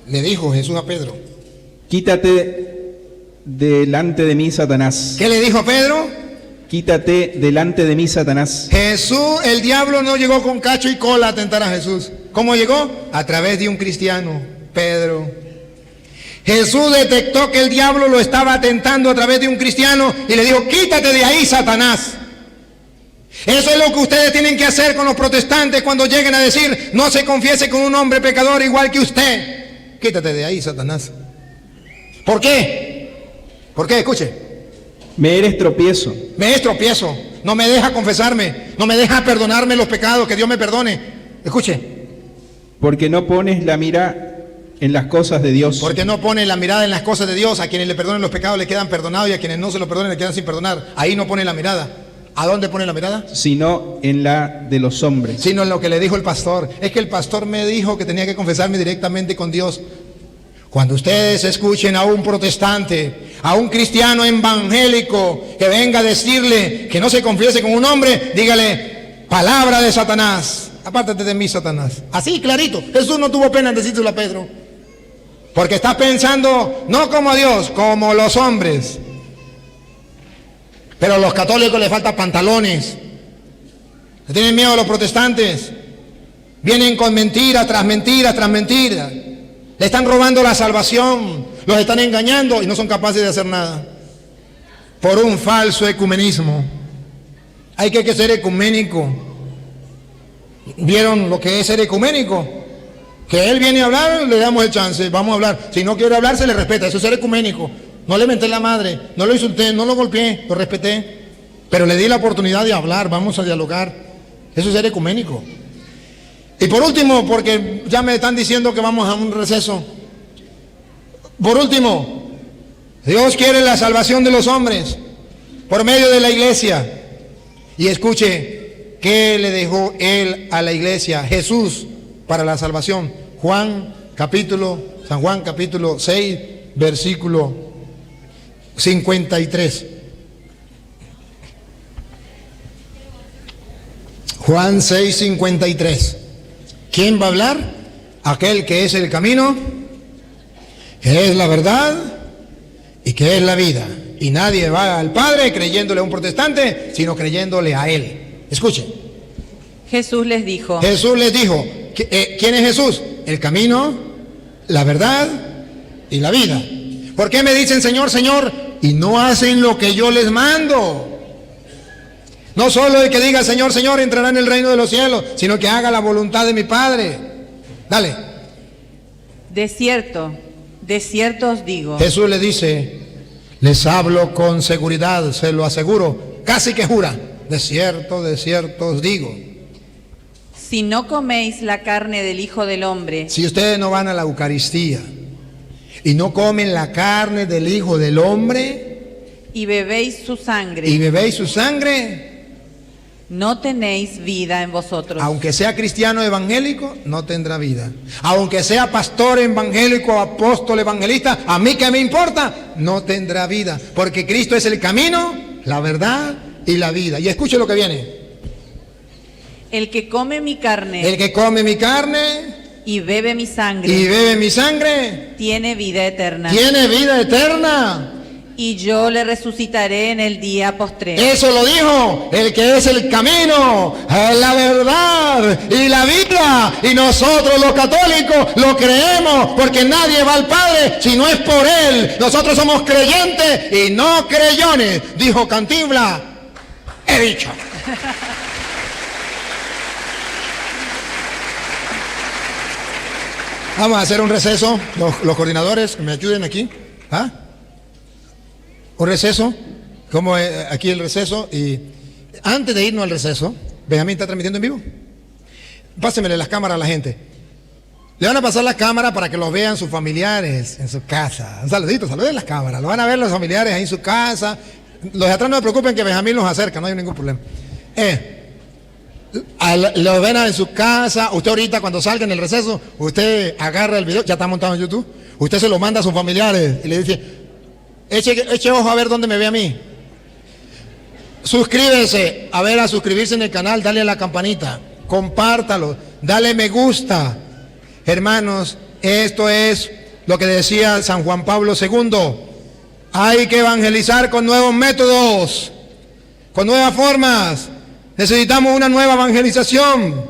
le dijo Jesús a Pedro. quítate delante de mí, Satanás. ¿Qué le dijo a Pedro? Quítate delante de mí, Satanás. Jesús, el diablo no llegó con cacho y cola a tentar a Jesús. ¿Cómo llegó? A través de un cristiano, Pedro. Jesús detectó que el diablo lo estaba tentando a través de un cristiano y le dijo: quítate de ahí, Satanás. Eso es lo que ustedes tienen que hacer con los protestantes cuando lleguen a decir: no se confiese con un hombre pecador igual que usted. Quítate de ahí, Satanás. ¿Por qué? ¿Por qué? Escuche. Me eres tropiezo. Me es tropiezo. No me deja confesarme. No me deja perdonarme los pecados. Que Dios me perdone. Escuche. Porque no pones la mira en las cosas de Dios. Porque no pone la mirada en las cosas de Dios. A quienes le perdonen los pecados le quedan perdonados y a quienes no se los perdonen le quedan sin perdonar. Ahí no pone la mirada. ¿A dónde pone la mirada? Sino en la de los hombres. Sino en lo que le dijo el pastor. Es que el pastor me dijo que tenía que confesarme directamente con Dios. Cuando ustedes escuchen a un protestante, a un cristiano evangélico que venga a decirle que no se confiese con un hombre, dígale: palabra de Satanás, apártate de mí, Satanás. Así, clarito. Jesús no tuvo pena en decírselo a Pedro. Porque está pensando no como Dios, como los hombres. Pero a los católicos les faltan pantalones. Le tienen miedo a los protestantes. Vienen con mentira tras mentira tras mentira. Le están robando la salvación. Los están engañando y no son capaces de hacer nada. Por un falso ecumenismo. Hay que ser ecuménico. ¿Vieron lo que es ser ecuménico? Que él viene a hablar, le damos el chance, vamos a hablar. Si no quiere hablar, se le respeta. Eso es ser ecuménico. No le menté la madre, no lo insulté, no lo golpeé, lo respeté. Pero le di la oportunidad de hablar, vamos a dialogar. Eso es ser ecuménico. Y por último, porque ya me están diciendo que vamos a un receso. Por último, Dios quiere la salvación de los hombres por medio de la iglesia. Y escuche, ¿qué le dejó él a la iglesia? Jesús para la salvación. San Juan capítulo 6, versículo 53. Juan 6, 53. ¿Quién va a hablar? Aquel que es el camino, que es la verdad y que es la vida. Y nadie va al Padre creyéndole a un protestante, sino creyéndole a Él. Escuchen. Jesús les dijo: ¿quién es Jesús? El camino, la verdad y la vida. ¿Por qué me dicen Señor, Señor y no hacen lo que yo les mando? No solo el que diga Señor, Señor entrará en el reino de los cielos, sino que haga la voluntad de mi Padre. Dale. De cierto os digo. Jesús le dice, les hablo con seguridad, se lo aseguro, casi que jura. De cierto os digo. Si no coméis la carne del Hijo del Hombre. Si ustedes no van a la Eucaristía y no comen la carne del Hijo del Hombre y bebéis su sangre. no tenéis vida en vosotros. Aunque sea cristiano evangélico, no tendrá vida. Aunque sea pastor evangélico, apóstol, evangelista, a mí que me importa, no tendrá vida. Porque Cristo es el camino, la verdad y la vida. Y escuche lo que viene. El que come mi carne El que come mi carne y bebe mi sangre y bebe mi sangre, tiene vida eterna. tiene vida eterna. Y yo le resucitaré en el día postrero. Eso lo dijo el que es el camino, la verdad y la vida. Y nosotros los católicos lo creemos porque nadie va al Padre si no es por Él. Nosotros somos creyentes y no creyones, dijo Cantinflas. He dicho. Vamos a hacer un receso. Los coordinadores, me ayuden aquí. ¿Ah? Un receso, como aquí el receso, y antes de irnos al receso, Benjamín está transmitiendo en vivo. Pásenmele las cámaras a la gente. Le van a pasar la cámara para que los vean sus familiares en su casa. Un saludito, saluden las cámaras. Lo van a ver los familiares ahí en su casa. Los de atrás no se preocupen que Benjamín los acerca, no hay ningún problema. Lo ven en su casa. Usted ahorita cuando salga en el receso, usted agarra el video, ya está montado en YouTube. Usted se lo manda a sus familiares y le dice... Eche ojo a ver dónde me ve a mí. Suscríbese, a suscribirse en el canal, dale a la campanita, compártalo, dale me gusta. Hermanos, esto es lo que decía San Juan Pablo II. Hay que evangelizar con nuevos métodos, con nuevas formas. Necesitamos una nueva evangelización.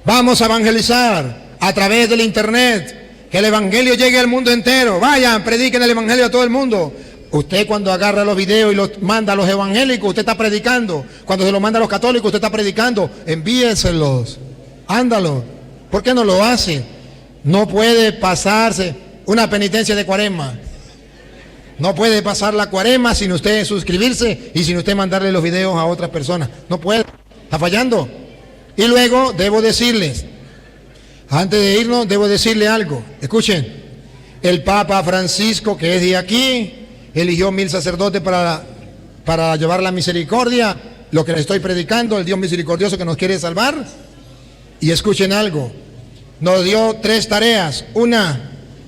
Vamos a evangelizar a través del internet. Que el evangelio llegue al mundo entero. Vayan, prediquen el evangelio a todo el mundo. Usted cuando agarra los videos y los manda a los evangélicos, usted está predicando. Cuando se los manda a los católicos, usted está predicando. Envíenselos. Ándalo. ¿Por qué no lo hace? No puede pasarse una penitencia de cuaresma. No puede pasar la cuaresma sin usted suscribirse y sin usted mandarle los videos a otras personas. No puede. Está fallando. Y luego debo decirles, antes de irnos, debo decirle algo. Escuchen, el Papa Francisco, que es de aquí, eligió 1000 sacerdotes para llevar la misericordia, lo que les estoy predicando, el Dios misericordioso que nos quiere salvar. Y escuchen algo, nos dio 3 tareas. 1,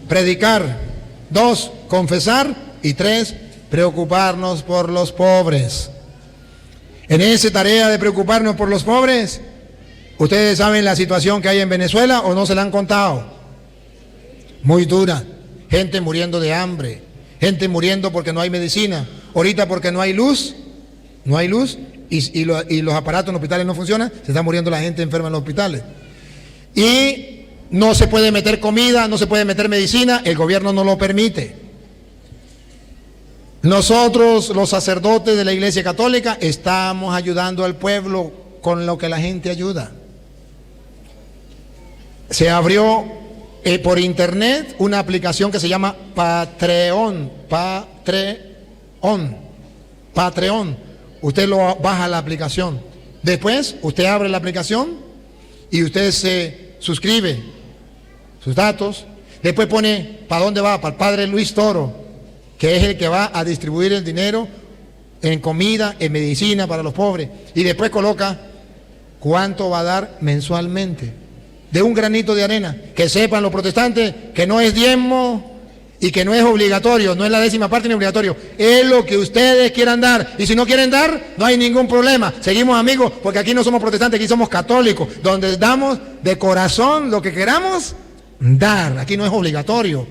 predicar. 2, confesar. Y 3, preocuparnos por los pobres. En esa tarea de preocuparnos por los pobres, ¿ustedes saben la situación que hay en Venezuela o no se la han contado? Muy dura. Gente muriendo de hambre. Gente muriendo porque no hay medicina. Ahorita porque no hay luz. No hay luz. Y los aparatos en los hospitales no funcionan. Se está muriendo la gente enferma en los hospitales. Y no se puede meter comida, no se puede meter medicina. El gobierno no lo permite. Nosotros, los sacerdotes de la Iglesia Católica, estamos ayudando al pueblo con lo que la gente ayuda. Se abrió por internet una aplicación que se llama Patreon. Usted lo baja la aplicación. Después usted abre la aplicación y usted se suscribe, sus datos. Después pone para dónde va, para el padre Luis Toro, que es el que va a distribuir el dinero en comida, en medicina para los pobres. Y después coloca cuánto va a dar mensualmente. De un granito de arena. Que sepan los protestantes que no es diezmo y que no es obligatorio, no es la 10ª parte ni obligatorio. Es lo que ustedes quieran dar. Y si no quieren dar, no hay ningún problema. Seguimos amigos, porque aquí no somos protestantes, aquí somos católicos, donde damos de corazón lo que queramos dar. Aquí no es obligatorio,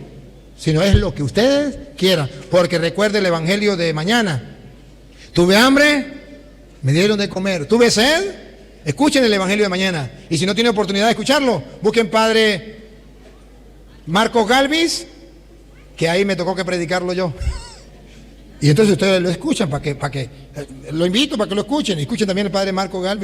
sino es lo que ustedes quieran. Porque recuerde el evangelio de mañana. Tuve hambre, me dieron de comer. Tuve sed, escuchen el evangelio de mañana. Y si no tiene oportunidad de escucharlo, busquen padre Marcos Galvis, que ahí me tocó que predicarlo yo. Y entonces ustedes lo escuchan para que lo invito para que lo escuchen. Escuchen también el padre Marcos Galvis.